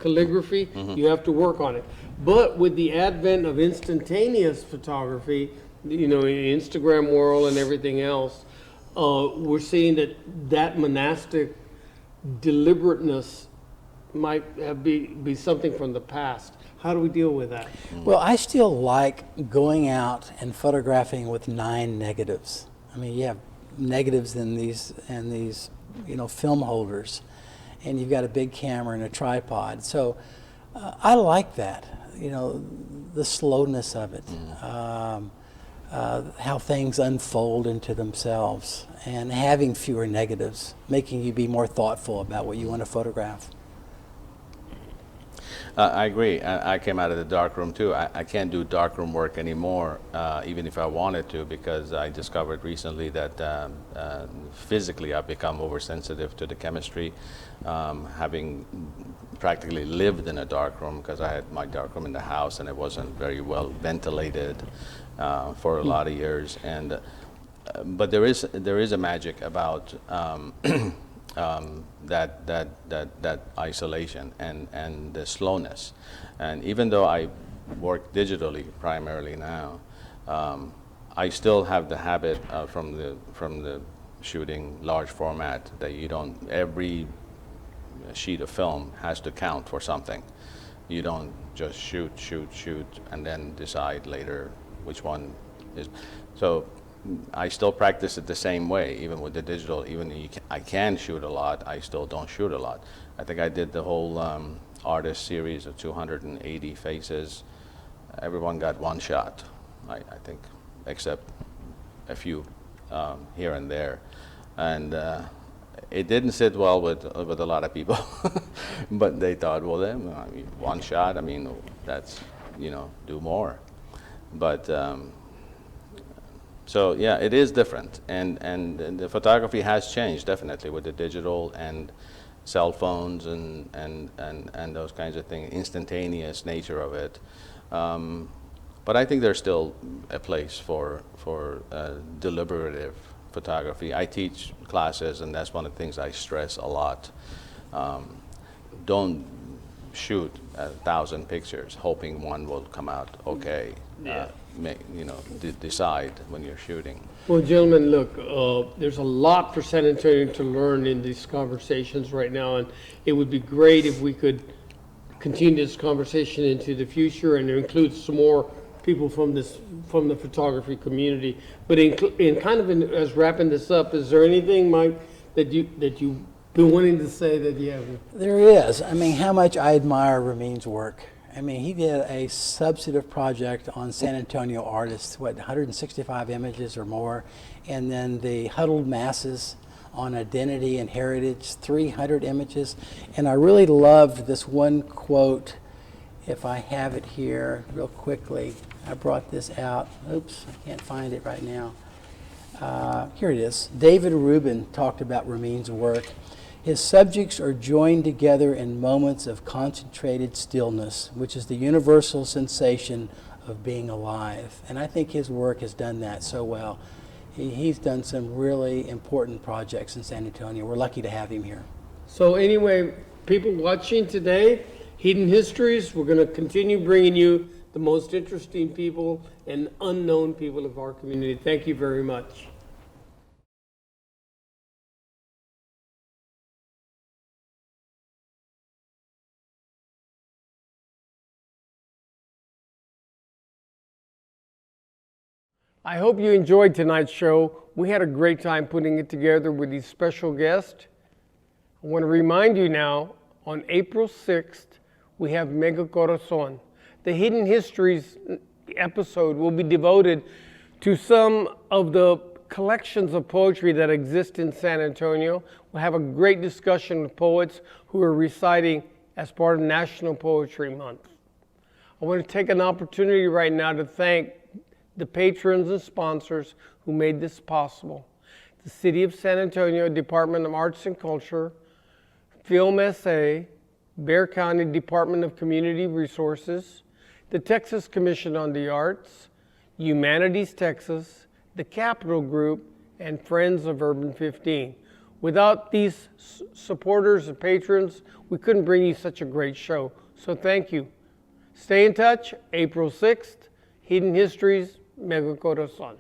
calligraphy. You have to work on it. But with the advent of instantaneous photography, Instagram world and everything else, we're seeing that monastic deliberateness might be something from the past. How do we deal with that? Well, I still like going out and photographing with 9 negatives. I mean, you have negatives in these film holders, and you've got a big camera and a tripod. So I like that, the slowness of it, how things unfold into themselves, and having fewer negatives, making you be more thoughtful about what you want to photograph. I agree. I came out of the darkroom too. I can't do darkroom work anymore, even if I wanted to, because I discovered recently that physically I've become oversensitive to the chemistry, having practically lived in a darkroom, because I had my darkroom in the house and it wasn't very well ventilated for a lot of years. And but there is a magic about that isolation and the slowness. And even though I work digitally primarily now, I still have the habit from the shooting large format that every sheet of film has to count for something. You don't just shoot, and then decide later which one is. So I still practice it the same way, even with the digital. Even though I can shoot a lot, I still don't shoot a lot. I think I did the whole artist series of 280 faces. Everyone got one shot, I think, except a few here and there. And it didn't sit well with a lot of people, but they thought, well, then, one shot, that's, do more. But so yeah, it is different, and the photography has changed definitely with the digital and cell phones and those kinds of things, instantaneous nature of it. But I think there's still a place for deliberative photography. I teach classes, and that's one of the things I stress a lot. Don't shoot 1,000 pictures hoping one will come out okay. Decide when you're shooting. Well, gentlemen, look, there's a lot for San Antonio to learn in these conversations right now, and it would be great if we could continue this conversation into the future and include some more people from the photography community. But as wrapping this up, is there anything, Mike, that you've been wanting to say that you haven't? There is. How much I admire Ramin's work. He did a substantive project on San Antonio artists, 165 images or more, and then the huddled masses on identity and heritage, 300 images. And I really loved this one quote, if I have it here real quickly. I brought this out. Oops, I can't find it right now. Here it is. David Rubin talked about Ramin's work. His subjects are joined together in moments of concentrated stillness, which is the universal sensation of being alive. And I think his work has done that so well. He's done some really important projects in San Antonio. We're lucky to have him here. So anyway, people watching today, Hidden Histories, we're going to continue bringing you the most interesting people and unknown people of our community. Thank you very much. I hope you enjoyed tonight's show. We had a great time putting it together with these special guests. I want to remind you now, on April 6th, we have Mega Corazon. The Hidden Histories episode will be devoted to some of the collections of poetry that exist in San Antonio. We'll have a great discussion with poets who are reciting as part of National Poetry Month. I want to take an opportunity right now to thank the patrons and sponsors who made this possible. The City of San Antonio Department of Arts and Culture, Film SA, Bexar County Department of Community Resources, the Texas Commission on the Arts, Humanities Texas, the Capital Group, and Friends of Urban 15. Without these supporters and patrons, we couldn't bring you such a great show. So thank you. Stay in touch. April 6th, Hidden Histories, Mega Corazon.